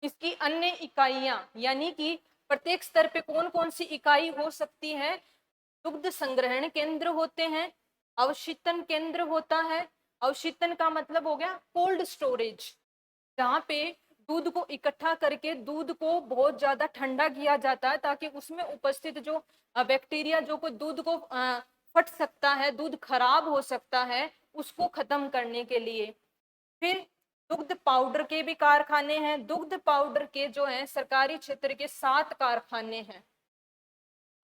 इसकी अन्य इकाइयां यानी कि प्रत्येक स्तर पे कौन कौन सी इकाई हो सकती है? दुग्ध संग्रहण केंद्र होते हैं, अवशीतन केंद्र होता है। अवशीतन का मतलब हो गया कोल्ड स्टोरेज, जहाँ पे दूध को इकट्ठा करके दूध को बहुत ज्यादा ठंडा किया जाता है ताकि उसमें उपस्थित जो बैक्टीरिया जो को दूध को फट सकता है, दूध खराब हो सकता है, उसको खत्म करने के लिए। फिर दुग्ध पाउडर के भी कारखाने हैं। दुग्ध पाउडर के जो हैं सरकारी क्षेत्र के 7 कारखाने हैं।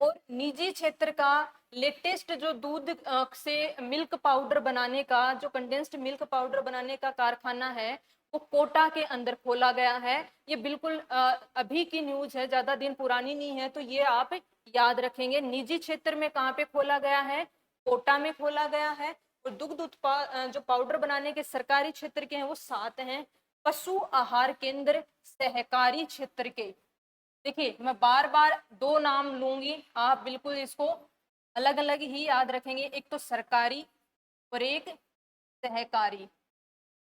और निजी क्षेत्र का लेटेस्ट जो दूध से मिल्क पाउडर बनाने का, जो कंडेंस्ड मिल्क पाउडर बनाने का कारखाना है, वो कोटा के अंदर खोला गया है। ये बिल्कुल अभी की न्यूज है, ज्यादा दिन पुरानी नहीं है, तो ये आप याद रखेंगे। निजी क्षेत्र में कहाँ पे खोला गया है? कोटा में खोला गया है। और दुग्ध उत्पाद जो पाउडर बनाने के सरकारी क्षेत्र के हैं वो 7 हैं। पशु आहार केंद्र सहकारी क्षेत्र के, देखिए मैं बार बार 2 नाम लूंगी, आप बिल्कुल इसको अलग अलग ही याद रखेंगे। एक तो सरकारी और एक सहकारी।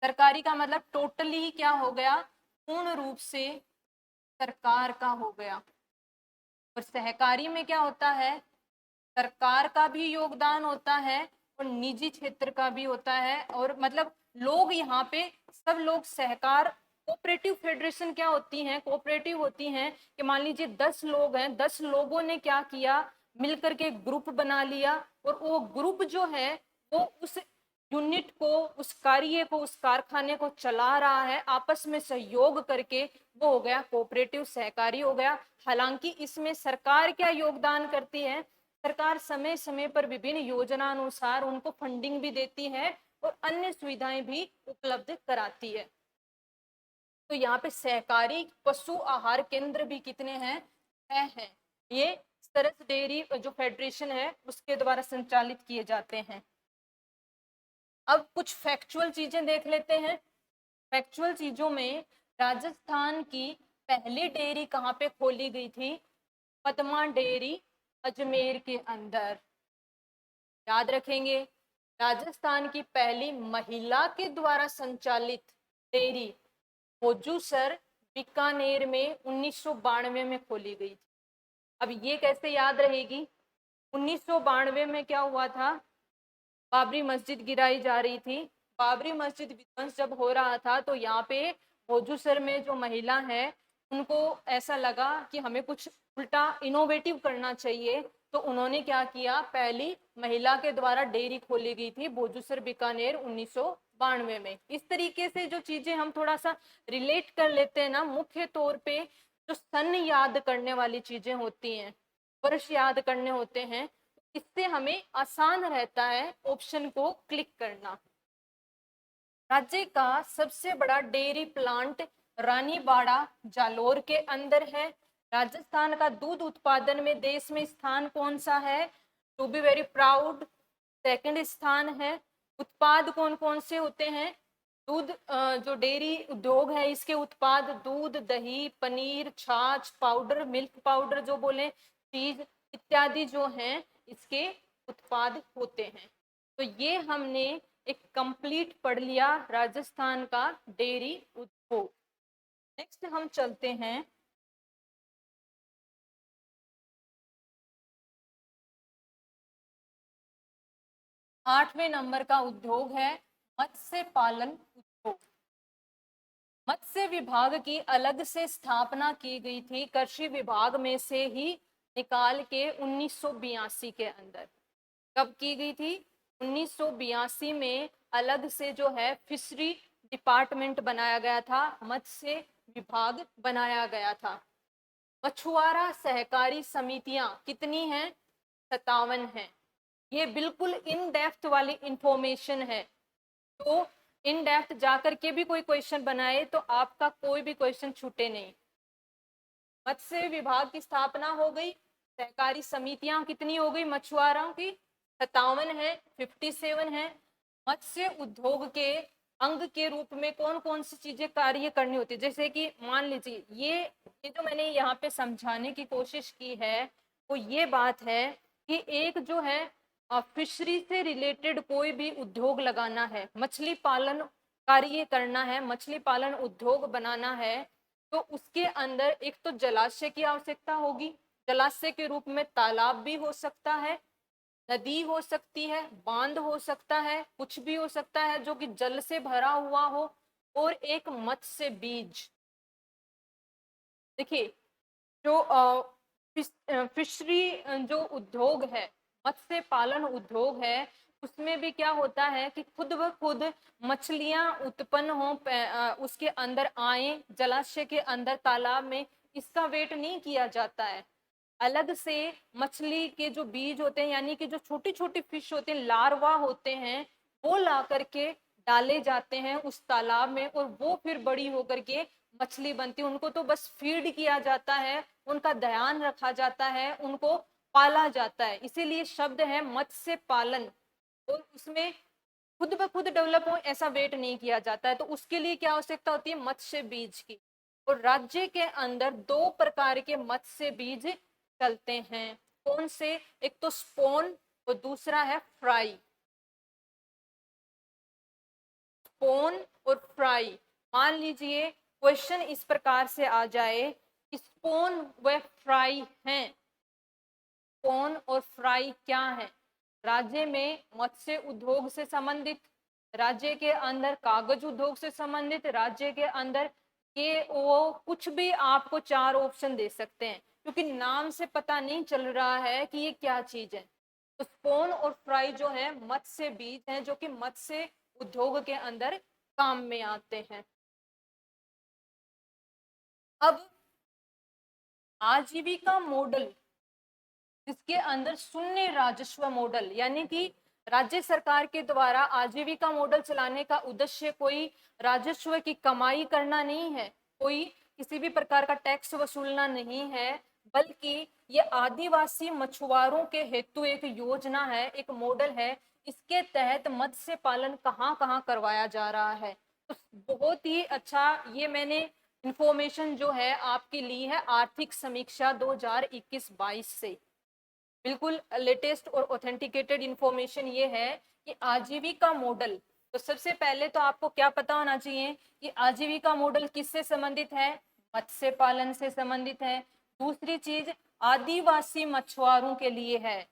सरकारी का मतलब टोटली क्या हो गया? पूर्ण रूप से सरकार का हो गया। और सहकारी में क्या होता है? सरकार का भी योगदान होता है और निजी क्षेत्र का भी होता है। और मतलब लोग यहाँ पे सब लोग सहकार, कोऑपरेटिव फेडरेशन क्या होती हैं? कोऑपरेटिव होती हैं कि मान लीजिए 10 लोग हैं, 10 लोगों ने क्या किया? मिलकर के ग्रुप बना लिया और वो ग्रुप जो है वो उस यूनिट को, उस कार्य को, उस कारखाने को चला रहा है आपस में सहयोग करके, वो हो गया कोऑपरेटिव, सहकारी हो गया। हालांकि इसमें सरकार क्या योगदान करती है? सरकार समय समय पर विभिन्न योजना अनुसार उनको फंडिंग भी देती है और अन्य सुविधाएं भी उपलब्ध कराती है। तो यहाँ पे सहकारी पशु आहार केंद्र भी कितने हैं? 6 हैं। ये सरस डेयरी जो फेडरेशन है उसके द्वारा संचालित किए जाते हैं। अब कुछ फैक्चुअल चीजें देख लेते हैं। फैक्चुअल चीजों में राजस्थान की पहली डेयरी कहाँ पे खोली गई थी? पद्मा डेयरी अजमेर के अंदर। याद रखेंगे, राजस्थान की पहली महिला के द्वारा संचालित डेयरी भोजूसर बीकानेर में 1992 में खोली गई थी। अब ये कैसे याद रहेगी? 1992 में क्या हुआ था, बाबरी मस्जिद गिराई जा रही थी। बाबरी मस्जिद विध्वंस जब हो रहा था तो यहाँ पे भोजूसर में जो महिला है उनको ऐसा लगा कि हमें कुछ उल्टा इनोवेटिव करना चाहिए, तो उन्होंने क्या किया, पहली महिला के द्वारा डेयरी खोली गई थी भोजूसर बीकानेर 1992 में। इस तरीके से जो चीजें हम थोड़ा सा रिलेट कर लेते हैं ना, मुख्य तौर पे जो सन याद करने वाली चीजें होती हैं, वर्ष याद करने होते हैं, इससे हमें आसान रहता है ऑप्शन को क्लिक करना। राज्य का सबसे बड़ा डेयरी प्लांट रानीबाड़ा जालोर के अंदर है। राजस्थान का दूध उत्पादन में देश में स्थान कौन सा है, to be very proud, second स्थान है। उत्पाद कौन कौन से होते हैं, दूध, जो डेयरी उद्योग है इसके उत्पाद दूध, दही, पनीर, छाछ, पाउडर, मिल्क पाउडर जो बोले, चीज इत्यादि जो हैं इसके उत्पाद होते हैं। तो ये हमने एक कंप्लीट पढ़ लिया राजस्थान का डेयरी उद्योग। नेक्स्ट हम चलते हैं 8वें नंबर का उद्योग है मत्स्य पालन उद्योग। मत्स्य विभाग की अलग से स्थापना की गई थी कृषि विभाग में से ही निकाल के 1982 के अंदर। कब की गई थी, 1982 में अलग से जो है फिशरी डिपार्टमेंट बनाया गया था, मत्स्य विभाग बनाया गया था। मछुआरा सहकारी समितियां कितनी हैं, 57 हैं। ये बिल्कुल इन डेप्थ वाली इंफॉर्मेशन है, तो इन डेप्थ जाकर के भी कोई क्वेश्चन बनाए तो आपका कोई भी क्वेश्चन छूटे नहीं। मत्स्य विभाग की स्थापना हो गई, सहकारी समितियां कितनी हो गई मछुआरों की, 57 है, 57 है। मत्स्य उद्योग के अंग के रूप में कौन कौन सी चीजें कार्य करनी होती है, जैसे कि मान लीजिए ये जो मैंने यहाँ पे समझाने की कोशिश की है वो ये बात है कि एक जो है फिशरी से रिलेटेड कोई भी उद्योग लगाना है, मछली पालन कार्य करना है, मछली पालन उद्योग बनाना है, तो उसके अंदर एक तो जलाशय की आवश्यकता होगी। जलाशय के रूप में तालाब भी हो सकता है, नदी हो सकती है, बांध हो सकता है, कुछ भी हो सकता है जो कि जल से भरा हुआ हो। और एक मत्स्य बीज, देखिए जो फिशरी जो उद्योग है, मत्स्य पालन उद्योग है, उसमें भी क्या होता है कि खुद ब खुद मछलियां उत्पन्न हो, उसके अंदर आए, जलाशय के अंदर, तालाब में, इसका वेट नहीं किया जाता है। अलग से मछली के जो बीज होते हैं, यानी कि जो छोटी छोटी फिश होते हैं, लार्वा होते हैं, वो ला करके डाले जाते हैं उस तालाब में, और वो फिर बड़ी होकर के मछली बनती है। उनको तो बस फीड किया जाता है, उनका ध्यान रखा जाता है, उनको पाला जाता है, इसीलिए शब्द है मत्स्य पालन। और उसमें खुद ब खुद डेवलप हो ऐसा वेट नहीं किया जाता है, तो उसके लिए क्या आवश्यकता होती है, मत्स्य बीज की। और राज्य के अंदर 2 प्रकार के मत्स्य बीज चलते हैं, कौन से, एक तो स्पोन और दूसरा है फ्राई। स्पोन और फ्राई, मान लीजिए क्वेश्चन इस प्रकार से आ जाए, स्पोन व फ्राई हैं। स्पोन और फ्राई क्या है, राज्य में मत्स्य उद्योग से संबंधित, राज्य के अंदर कागज उद्योग से संबंधित, राज्य के अंदर ये वो कुछ भी आपको 4 ऑप्शन दे सकते हैं, क्योंकि नाम से पता नहीं चल रहा है कि ये क्या चीज है। तो स्पोन और फ्राई जो है मत्स्य बीज हैं, जो कि मत्स्य उद्योग के अंदर काम में आते हैं। अब आजीविका मॉडल, जिसके अंदर शून्य राजस्व मॉडल, यानी कि राज्य सरकार के द्वारा आजीविका मॉडल चलाने का उद्देश्य कोई राजस्व की कमाई करना नहीं है, कोई किसी भी प्रकार का टैक्स वसूलना नहीं है, बल्कि ये आदिवासी मछुआरों के हेतु एक योजना है, एक मॉडल है। इसके तहत मत्स्य पालन कहाँ कहाँ करवाया जा रहा है। तो बहुत ही अच्छा, ये मैंने इंफॉर्मेशन जो है आपकी ली है आर्थिक समीक्षा 2021-22 से, बिल्कुल लेटेस्ट और ऑथेंटिकेटेड इंफॉर्मेशन ये है कि आजीविका मॉडल। तो सबसे पहले तो आपको क्या पता होना चाहिए कि आजीविका मॉडल किससे संबंधित है, मत्स्य पालन से संबंधित है। दूसरी चीज आदिवासी मछुआरों के लिए है,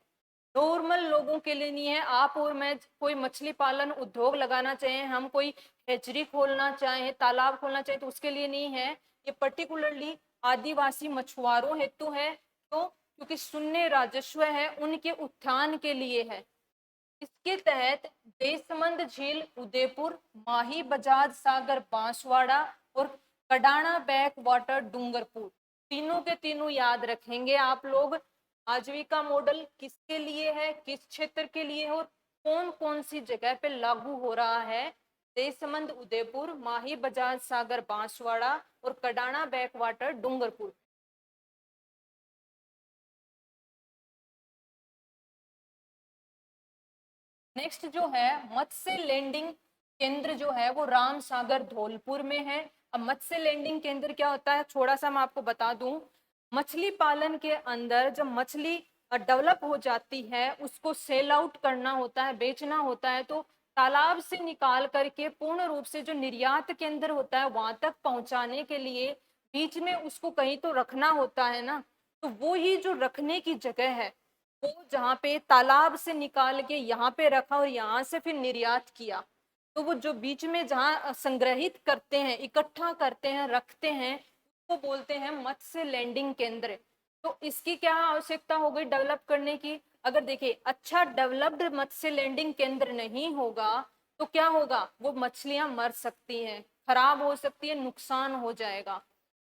नॉर्मल लोगों के लिए नहीं है। आप और मैं कोई मछली पालन उद्योग लगाना चाहें, हम कोई हेचरी खोलना चाहें, तालाब खोलना चाहें, तो उसके लिए नहीं है। ये पर्टिकुलरली आदिवासी मछुआरों हेतु है। तो क्योंकि शून्य राजस्व है, उनके उत्थान के लिए है। इसके तहत देशमंद झील उदयपुर, माही बजाज सागर बांसवाड़ा और कडाना बैक वाटर डूंगरपुर, तीनों के तीनों याद रखेंगे आप लोग। आजीविका मॉडल किसके लिए है, किस क्षेत्र के लिए है और कौन कौन सी जगह पे लागू हो रहा है। देशमंद उदयपुर, माही बजाज सागर बांसवाड़ा और Kadana back water Dungarpur. Next जो है मत्स्य लैंडिंग केंद्र जो है वो राम सागर धौलपुर में है। अब मत्स्य लैंडिंग केंद्र क्या होता है, थोड़ा सा मैं आपको बता दूं। मछली पालन के अंदर जब मछली डेवलप हो जाती है, उसको सेल आउट करना होता है, बेचना होता है, तो तालाब से निकाल करके पूर्ण रूप से जो निर्यात केंद्र होता है वहां तक पहुंचाने के लिए बीच में उसको कहीं तो रखना होता है ना। तो वो ही जो रखने की जगह है, वो जहाँ पे तालाब से निकाल के यहाँ पे रखा और यहाँ से फिर निर्यात किया, तो वो जो बीच में जहाँ संग्रहित करते हैं, इकट्ठा करते हैं, रखते हैं, उसको बोलते हैं मत्स्य लैंडिंग केंद्र। तो इसकी क्या आवश्यकता हो गई डेवलप करने की। अगर देखिए अच्छा डेवलप्ड मत्स्य लैंडिंग केंद्र नहीं होगा तो क्या होगा, वो मछलियां मर सकती हैं, खराब हो सकती है, नुकसान हो जाएगा।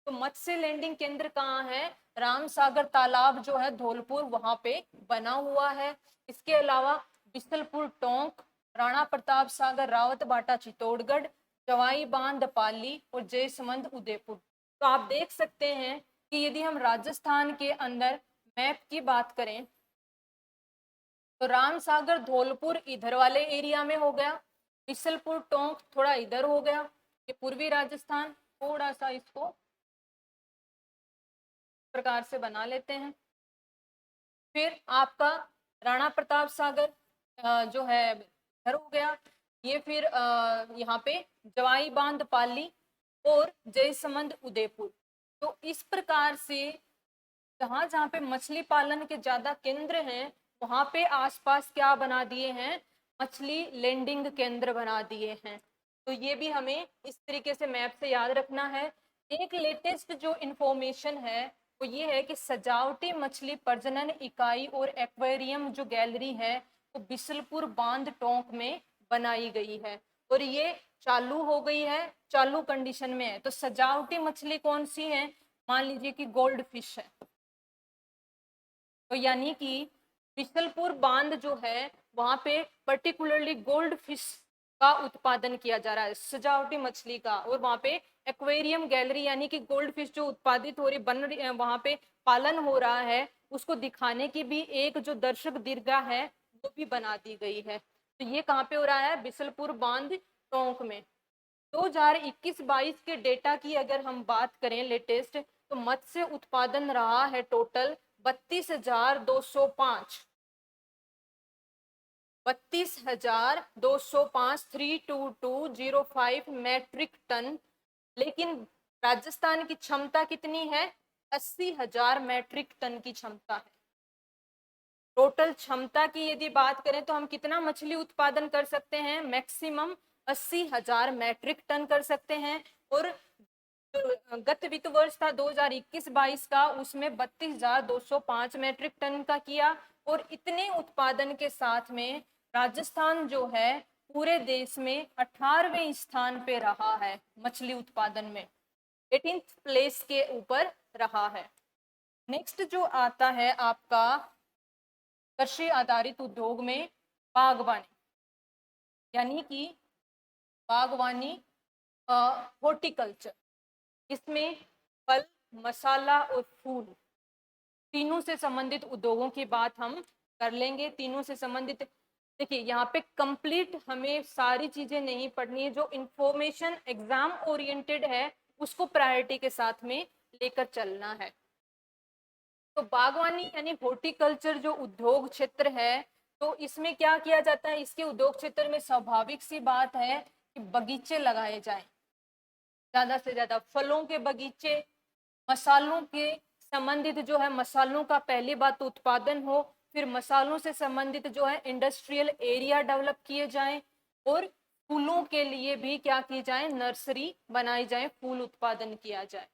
तो मत्स्य लैंडिंग केंद्र कहाँ है, राम सागर तालाब जो है धौलपुर वहां पे बना हुआ है। इसके अलावा बिसलपुर टोंक, राणा प्रताप सागर रावत बाटा चित्तौड़गढ़, जवाई बांध पाली और जयसमंद उदयपुर। तो आप देख सकते हैं कि यदि हम राजस्थान के अंदर मैप की बात करें तो राम सागर धौलपुर इधर वाले एरिया में हो गया, बिसलपुर टोंक थोड़ा इधर हो गया, ये पूर्वी राजस्थान। थोड़ा सा इसको प्रकार से बना लेते हैं। फिर आपका राणा प्रताप सागर जो है इधर हो गया, ये फिर यहाँ पे जवाई बांध पाली और जयसमंद उदयपुर। तो इस प्रकार से जहां जहां पे मछली पालन के ज्यादा केंद्र हैं वहां पे आसपास क्या बना दिए हैं, मछली लैंडिंग केंद्र बना दिए हैं। तो ये भी हमें इस तरीके से मैप से याद रखना है। एक लेटेस्ट जो इंफॉर्मेशन है वो ये है कि सजावटी मछली प्रजनन इकाई और एक्वेरियम जो गैलरी है वो बिसलपुर बांध टोंक में बनाई गई है और ये चालू हो गई है, चालू कंडीशन में है। तो सजावटी मछली कौन सी है, मान लीजिए कि गोल्ड फिश है, तो यानी कि बिशलपुर बांध जो है वहां पे पर्टिकुलरली गोल्ड फिश का उत्पादन किया जा रहा है, सजावटी मछली का। और वहां पे एक्वेरियम गैलरी यानी कि गोल्ड फिश जो उत्पादित हो रही बन रही है, वहां पे पालन हो रहा है, उसको दिखाने की भी एक जो दर्शक दीर्घा है वो भी बना दी गई है। तो ये कहाँ पे हो रहा है, बिशलपुर बांध टोंक में। 2021-22 के डेटा की अगर हम बात करें लेटेस्ट, तो मत्स्य उत्पादन रहा है टोटल 32,205, 32,205 32205 मैट्रिक टन। लेकिन राजस्थान की क्षमता कितनी है, 80,000 मैट्रिक टन की क्षमता है। टोटल क्षमता की यदि बात करें तो हम कितना मछली उत्पादन कर सकते हैं, मैक्सिमम 80,000 मैट्रिक टन कर सकते हैं। और गत वित्त वर्ष था 2021-22 का, उसमें 32,205 मैट्रिक टन का किया। और इतने उत्पादन के साथ में राजस्थान जो है पूरे देश में 18वें स्थान पे रहा है, मछली उत्पादन में 18th प्लेस के ऊपर रहा है। नेक्स्ट जो आता है आपका कृषि आधारित उद्योग में बागवानी, यानी कि बागवानी हॉर्टिकल्चर। इसमें फल, मसाला और फूल तीनों से संबंधित उद्योगों की बात हम कर लेंगे। तीनों से संबंधित देखिए यहाँ पे कंप्लीट हमें सारी चीजें नहीं पढ़नी है, जो इंफॉर्मेशन एग्जाम ओरिएंटेड है उसको प्रायोरिटी के साथ में लेकर चलना है। तो बागवानी यानी हॉर्टिकल्चर जो उद्योग क्षेत्र है, तो इसमें क्या किया जाता है, इसके उद्योग क्षेत्र में स्वाभाविक सी बात है कि बगीचे लगाए जाएं, ज्यादा से ज्यादा फलों के बगीचे, मसालों के संबंधित जो है मसालों का पहली बात तो उत्पादन हो, फिर मसालों से संबंधित जो है इंडस्ट्रियल एरिया डेवलप किए जाएं, और फूलों के लिए भी क्या की जाए, नर्सरी बनाई जाए, फूल उत्पादन किया जाए।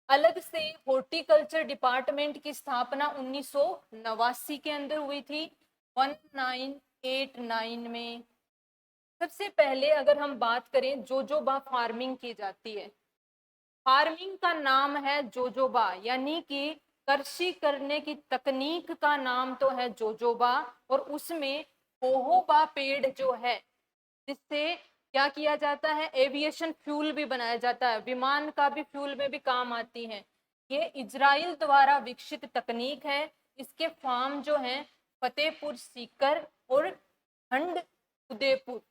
अलग से हॉर्टिकल्चर डिपार्टमेंट की स्थापना 1989 के अंदर हुई थी, 1989 में। सबसे पहले अगर हम बात करें जोजोबा फार्मिंग की जाती है। फार्मिंग का नाम है जोजोबा, यानी कि कृषि करने की तकनीक का नाम तो है जोजोबा, और उसमें होहोबा पेड़ जो है जिससे क्या किया जाता है, एविएशन फ्यूल भी बनाया जाता है, विमान का भी फ्यूल में भी काम आती है। ये इजराइल द्वारा विकसित तकनीक है। इसके फार्म जो हैं फतेहपुर सीकर और ढंड उदयपुर,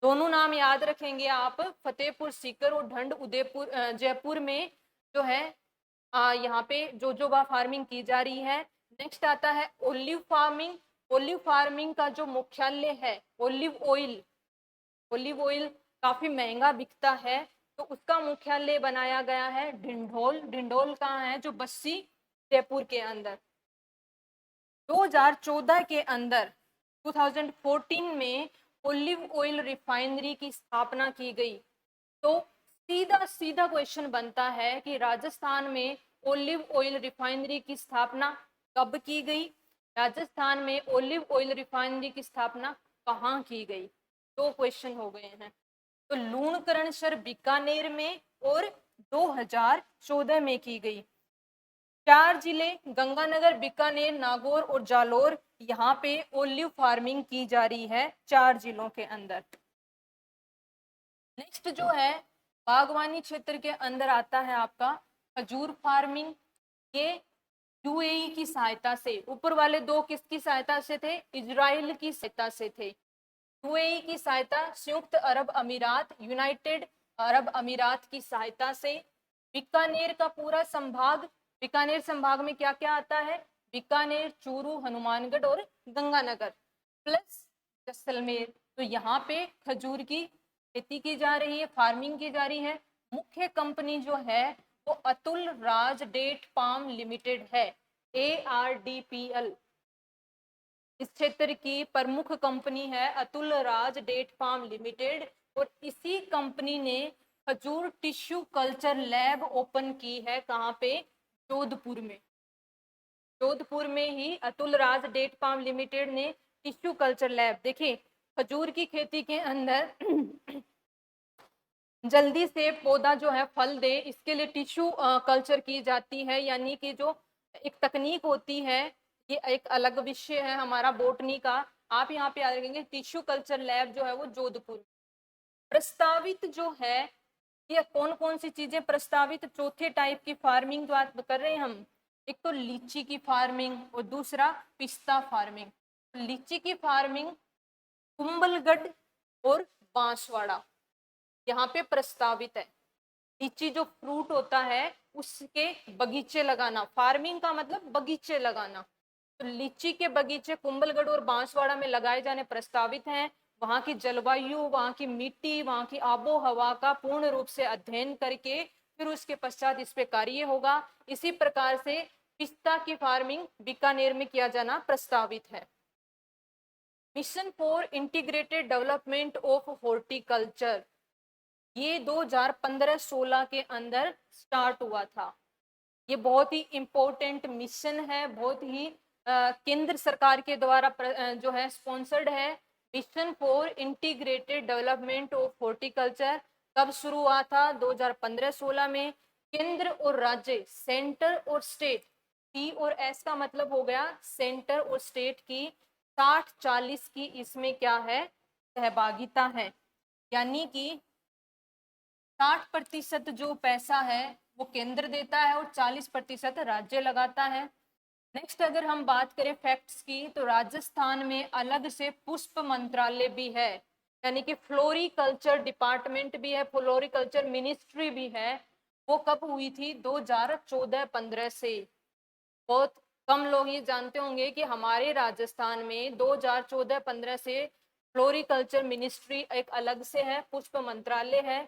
दोनों नाम याद रखेंगे आप, फतेहपुर सीकर और ढंड उदयपुर जयपुर में जो है यहाँ पे जोजोबा फार्मिंग की जा रही है। नेक्स्ट आता है ओलिव फार्मिंग। ओलिव फार्मिंग का जो मुख्यालय है, ओलिव ऑयल काफी महंगा बिकता है, तो उसका मुख्यालय बनाया गया है ढिंढोल। ढिंढोल कहाँ है, जो बस्सी जयपुर के अंदर। 2014 के अंदर 2014 में ओलिव ऑयल रिफाइनरी की स्थापना की गई। तो सीधा सीधा क्वेश्चन बनता है कि राजस्थान में ओलिव ऑयल रिफाइनरी की स्थापना कब की गई, राजस्थान में ओलिव ऑयल रिफाइनरी की स्थापना कहाँ की गई। दो क्वेश्चन हो गए हैं। तो लूणकरणसर बीकानेर में और 2014 में की गई। 4 जिले गंगानगर, बीकानेर, नागौर और जालोर, यहाँ पे ओलिव फार्मिंग की जा रही है 4 जिलों के अंदर। नेक्स्ट जो है बागवानी क्षेत्र के अंदर आता है आपका खजूर फार्मिंग। ये यूएई की सहायता से, ऊपर वाले दो किसकी सहायता से थे, इजराइल की सहायता से थे। यूएई की सहायता, संयुक्त अरब अमीरात, यूनाइटेड अरब अमीरात की सहायता से। बीकानेर का पूरा संभाग, बीकानेर संभाग में क्या क्या आता है, बीकानेर, चूरू, हनुमानगढ़ और गंगानगर प्लस जैसलमेर। तो यहाँ पे खजूर की खेती की जा रही है, फार्मिंग की जा रही है। मुख्य कंपनी जो है वो अतुल राज डेट पाम लिमिटेड है, ARDPL इस क्षेत्र की प्रमुख कंपनी है अतुल राज डेट फार्म लिमिटेड। और इसी कंपनी ने खजूर टिश्यू कल्चर लैब ओपन की है, कहाँ पे, जोधपुर में। जोधपुर में ही अतुल राज डेट फार्म लिमिटेड ने टिश्यू कल्चर लैब, देखिए खजूर की खेती के अंदर जल्दी से पौधा जो है फल दे, इसके लिए टिश्यू कल्चर की जाती है, यानी कि जो एक तकनीक होती है, ये एक अलग विषय है हमारा बोटनी का। आप यहाँ पे याद रखेंगे टिश्यू कल्चर लैब जो है वो जोधपुर। प्रस्तावित जो है ये कौन कौन सी चीजें प्रस्तावित, चौथे टाइप की फार्मिंग जो बात कर रहे हैं हम, एक तो लीची की फार्मिंग और दूसरा पिस्ता फार्मिंग। लीची की फार्मिंग कुंभलगढ़ और बांसवाड़ा यहाँ पे प्रस्तावित है। लीची जो फ्रूट होता है उसके बगीचे लगाना, फार्मिंग का मतलब बगीचे लगाना। तो लीची के बगीचे कुंभलगढ़ और बांसवाड़ा में लगाए जाने प्रस्तावित हैं। वहाँ की जलवायु, वहाँ की मिट्टी, वहाँ की आबो हवा का पूर्ण रूप से अध्ययन करके फिर उसके पश्चात इस पे कार्य होगा। इसी प्रकार से पिस्ता की फार्मिंग बीकानेर में किया जाना प्रस्तावित है। Mission for integrated development of horticulture, ये 2015-16 के अंदर स्टार्ट हुआ था। ये बहुत ही इम्पोर्टेंट मिशन है, बहुत ही केंद्र सरकार के द्वारा जो है स्पॉन्सर्ड है। Mission for integrated development of horticulture कब शुरू हुआ था, 2015-16 में। केंद्र और राज्य, सेंटर और स्टेट, सी और एस का मतलब हो गया सेंटर और स्टेट की 60-40 की इसमें क्या है, सहभागिता है। यानी कि 60% जो पैसा है वो केंद्र देता है और 40% राज्य लगाता है। नेक्स्ट अगर हम बात करें फैक्ट्स की, तो राजस्थान में अलग से पुष्प मंत्रालय भी है, यानी कि फ्लोरिकल्चर डिपार्टमेंट भी है, फ्लोरिकल्चर मिनिस्ट्री भी है। वो कब हुई थी, 2014-15 से। बहुत कम लोग ये जानते होंगे कि हमारे राजस्थान में 2014-15 से फ्लोरिकल्चर मिनिस्ट्री एक अलग से है, पुष्प मंत्रालय है।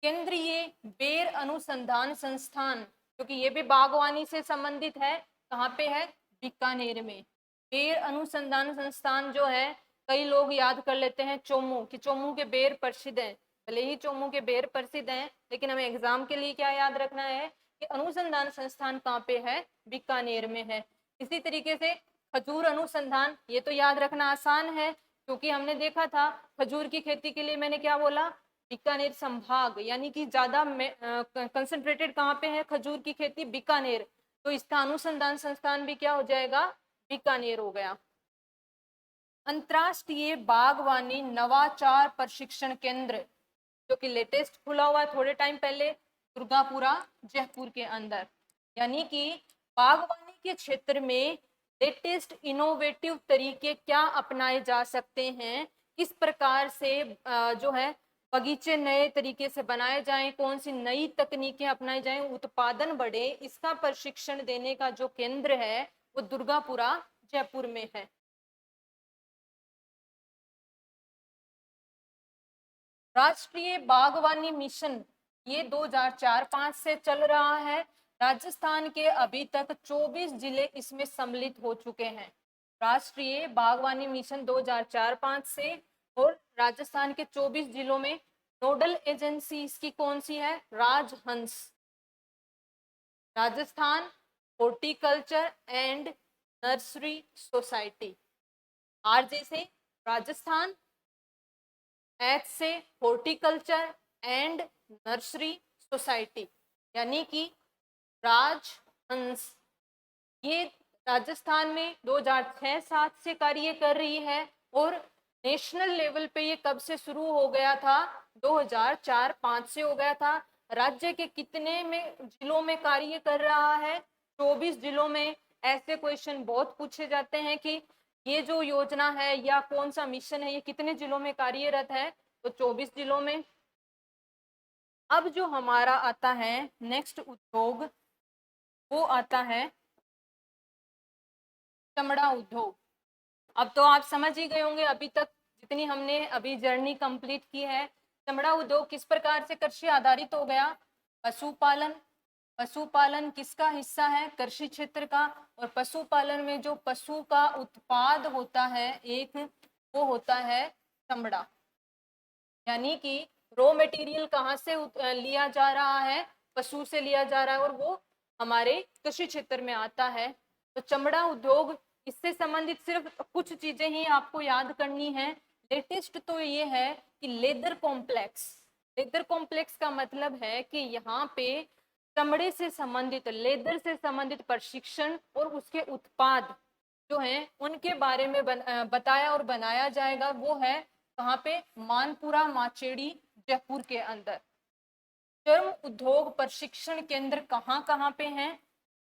केंद्रीय बेर अनुसंधान संस्थान, क्योंकि ये भी बागवानी से संबंधित है, कहाँ पे है, बीकानेर में। बेर अनुसंधान संस्थान जो है, कई लोग याद कर लेते हैं चोमू, कि चोमू के बेर प्रसिद्ध हैं। भले ही चोमू के बेर प्रसिद्ध हैं, लेकिन हमें एग्जाम के लिए क्या याद रखना है कि अनुसंधान संस्थान कहाँ पे है, बीकानेर में है। इसी तरीके से खजूर अनुसंधान, ये तो याद रखना आसान है, क्योंकि हमने देखा था खजूर की खेती के लिए मैंने क्या बोला, बीकानेर संभाग, यानी कि ज्यादा कंसंट्रेटेड कहाँ पे है खजूर की खेती, बीकानेर। तो इसका अनुसंधान संस्थान भी क्या हो जाएगा, बीकानेर हो गया। अंतरराष्ट्रीय बागवानी नवाचार प्रशिक्षण केंद्र, जो कि लेटेस्ट खुला हुआ है थोड़े टाइम पहले, दुर्गापुरा जयपुर के अंदर। यानी कि बागवानी के क्षेत्र में लेटेस्ट इनोवेटिव तरीके क्या अपनाए जा सकते हैं, किस प्रकार से जो है बगीचे नए तरीके से बनाए जाएं, कौन सी नई तकनीकें अपनाई जाएं, उत्पादन बढ़े, इसका प्रशिक्षण देने का जो केंद्र है वो दुर्गापुरा जयपुर में है। राष्ट्रीय बागवानी मिशन, ये 2004-5 से चल रहा है। राजस्थान के अभी तक 24 जिले इसमें सम्मिलित हो चुके हैं। राष्ट्रीय बागवानी मिशन 2004-5 से, और राजस्थान के 24 जिलों में नोडल एजेंसी इसकी कौन सी है, Rajhans, Rajasthan horticulture and nursery society. R जैसे राजस्थान, एच से हॉर्टिकल्चर एंड नर्सरी सोसाइटी, यानी कि राजहंस। ये राजस्थान में 2006-7 से कार्य कर रही है, और नेशनल लेवल पे ये कब से शुरू हो गया था, 2004-5 से हो गया था। राज्य के कितने में जिलों में कार्य कर रहा है, 24 जिलों में। ऐसे क्वेश्चन बहुत पूछे जाते हैं कि ये जो योजना है या कौन सा मिशन है, ये कितने जिलों में कार्यरत है, तो 24 जिलों में। अब जो हमारा आता है नेक्स्ट उद्योग, वो आता है चमड़ा उद्योग। अब तो आप समझ ही गए होंगे अभी तक जितनी हमने अभी जर्नी कंप्लीट की है। चमड़ा उद्योग किस प्रकार से कृषि आधारित हो गया, पशुपालन। पशुपालन किसका हिस्सा है, कृषि क्षेत्र का। और पशुपालन में जो पशु का उत्पाद होता है एक, वो होता है चमड़ा। यानी कि रॉ मटेरियल कहाँ से लिया जा रहा है, पशु से लिया जा रहा है, और वो हमारे कृषि क्षेत्र में आता है। तो चमड़ा उद्योग, इससे संबंधित सिर्फ कुछ चीजें ही आपको याद करनी है। लेटेस्ट तो ये है कि लेदर कॉम्प्लेक्स। लेदर कॉम्प्लेक्स का मतलब है कि यहाँ पे चमड़े से संबंधित, लेदर से संबंधित प्रशिक्षण और उसके उत्पाद जो हैं उनके बारे में बताया और बनाया जाएगा। वो है कहाँ पे, मानपुरा माचेड़ी जयपुर के अंदर। चर्म उद्योग प्रशिक्षण केंद्र कहाँ कहाँ पे हैं,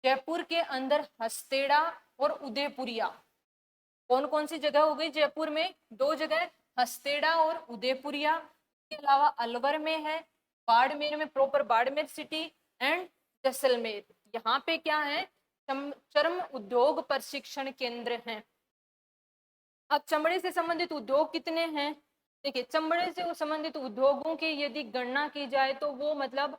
जयपुर के अंदर हस्तेड़ा और उदयपुरिया। कौन कौन सी जगह हो गई जयपुर में, 2 जगह, हस्तेड़ा और उदयपुरिया। इसके अलावा अलवर में है, बाड़मेर में proper Barmer city, and Jaisalmer. यहाँ पे क्या है, चर्म उद्योग प्रशिक्षण केंद्र हैं। अब चमड़े से संबंधित उद्योग कितने हैं, देखिए चमड़े से संबंधित उद्योगों की यदि गणना की जाए तो वो मतलब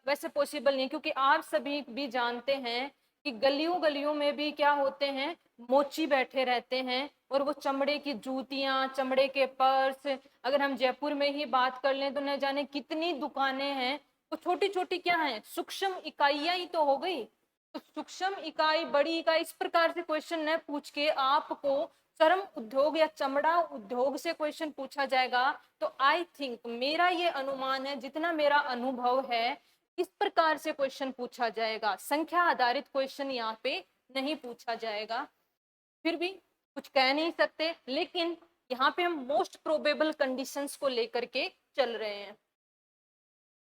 वैसे पॉसिबल नहीं, क्योंकि आप सभी भी जानते हैं कि गलियों गलियों में भी क्या होते हैं, मोची बैठे रहते हैं, और वो चमड़े की जूतियां, चमड़े के पर्स। अगर हम जयपुर में ही बात कर लें तो न जाने कितनी दुकानें हैं। वो छोटी छोटी क्या है, सूक्ष्म इकाइयां ही तो हो गई। तो सूक्ष्म इकाई, बड़ी इकाई, इस प्रकार से क्वेश्चन न पूछ के आपको चर्म उद्योग या चमड़ा उद्योग से क्वेश्चन पूछा जाएगा, तो आई थिंक, मेरा ये अनुमान है, जितना मेरा अनुभव है, इस प्रकार से क्वेश्चन पूछा जाएगा। संख्या आधारित क्वेश्चन यहाँ पे नहीं पूछा जाएगा। फिर भी कुछ कह नहीं सकते, लेकिन यहाँ पे हम मोस्ट प्रोबेबल कंडीशंस को लेकर के चल रहे हैं।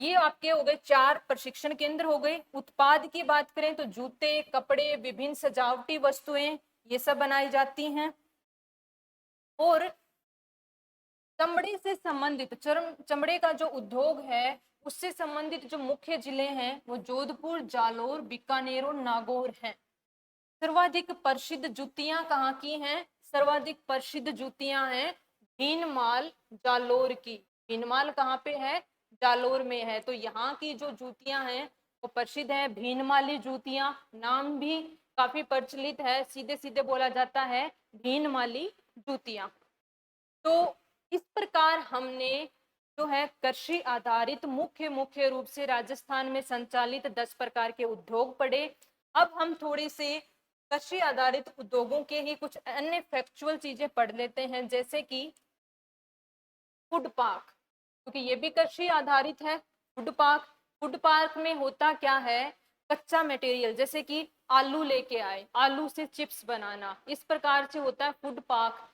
ये आपके हो गए 4 प्रशिक्षण केंद्र हो गए। उत्पाद की बात करें तो जूते, कपड़े, विभिन्न सजावटी वस्तुएं, ये सब बनाई जाती हैं। और चमड़े से संबंधित, चमड़े का जो उद्योग है उससे संबंधित जो मुख्य जिले हैं वो जोधपुर, जालोर, बीकानेर और नागौर हैं। सर्वाधिक प्रसिद्ध जुतियां कहाँ की हैं, सर्वाधिक प्रसिद्ध जुतियां हैं भीनमाल जालोर की। भीनमाल कहाँ पे है, जालोर में है। तो यहाँ की जो जूतियां हैं वो प्रसिद्ध है, भीनमाली जूतियां। नाम भी काफी प्रचलित है, सीधे सीधे बोला जाता है भीनमाली जूतियां। तो इस प्रकार हमने जो है कृषि आधारित मुख्य रूप से राजस्थान में संचालित 10 प्रकार के उद्योग पढ़े। अब हम थोड़ी से कृषि आधारित उद्योगों के ही कुछ अन्य फैक्चुअल चीजें पढ़ लेते हैं, जैसे कि फूड पार्क, क्योंकि ये भी कृषि आधारित है। फूड पार्क में होता क्या है, कच्चा मटेरियल जैसे कि आलू लेके आए, आलू से चिप्स बनाना, इस प्रकार से होता है फूड पार्क।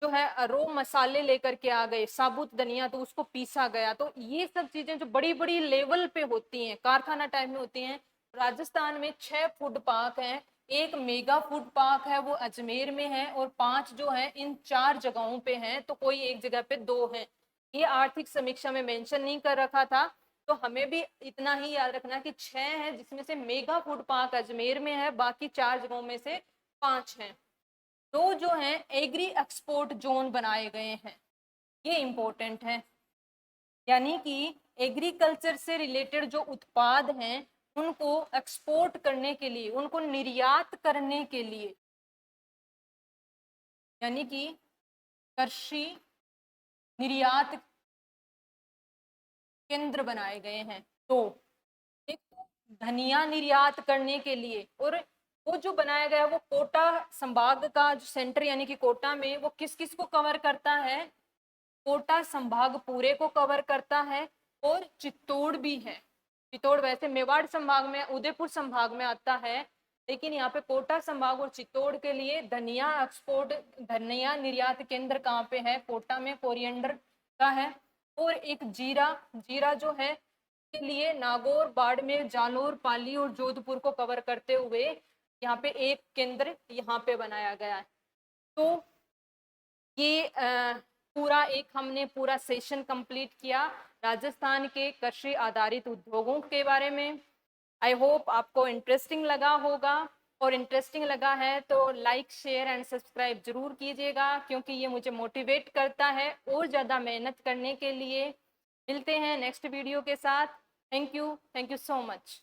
जो है रो मसाले लेकर के आ गए, साबुत धनिया, तो उसको पीसा गया। तो ये सब चीजें जो बड़ी बड़ी लेवल पे होती हैं, कारखाना टाइप में होती हैं। राजस्थान में 6 फूड पार्क हैं। एक मेगा फूड पार्क है, वो अजमेर में है, और 5 जो है इन 4 जगहों पे हैं, तो कोई एक जगह पे 2 हैं। ये आर्थिक समीक्षा में मेंशन नहीं कर रखा था, तो हमें भी इतना ही याद रखना कि 6 है, जिसमें से मेगा फूड पार्क अजमेर में है, बाकी 4 जगहों में से 5 हैं। 2 जो हैं एग्री एक्सपोर्ट जोन बनाए गए हैं, ये इंपॉर्टेंट है। यानी कि एग्रीकल्चर से रिलेटेड जो उत्पाद हैं उनको एक्सपोर्ट करने के लिए, उनको निर्यात करने के लिए, यानी कि कृषि निर्यात केंद्र बनाए गए हैं। तो एक तो धनिया निर्यात करने के लिए, और वो जो बनाया गया वो कोटा संभाग का जो सेंटर यानी कि कोटा में, वो किस किस को कवर करता है, कोटा संभाग पूरे को कवर करता है, और चित्तौड़ भी है। चित्तौड़ वैसे मेवाड़ संभाग में, उदयपुर संभाग में आता है, लेकिन यहाँ पे कोटा संभाग और चित्तौड़ के लिए धनिया एक्सपोर्ट, धनिया निर्यात केंद्र कहाँ पे है, कोटा में, कोरिएंडर का है। और एक जीरा, जीरा जो है के लिए नागौर, बाड़मेर, जालोर, पाली और जोधपुर को कवर करते हुए यहाँ पे एक केंद्र यहाँ पे बनाया गया है। तो ये पूरा एक हमने पूरा सेशन कंप्लीट किया राजस्थान के कृषि आधारित उद्योगों के बारे में। आई होप आपको इंटरेस्टिंग लगा होगा, और इंटरेस्टिंग लगा है तो लाइक, शेयर एंड सब्सक्राइब जरूर कीजिएगा, क्योंकि ये मुझे मोटिवेट करता है और ज़्यादा मेहनत करने के लिए। मिलते हैं नेक्स्ट वीडियो के साथ। Thank you so much.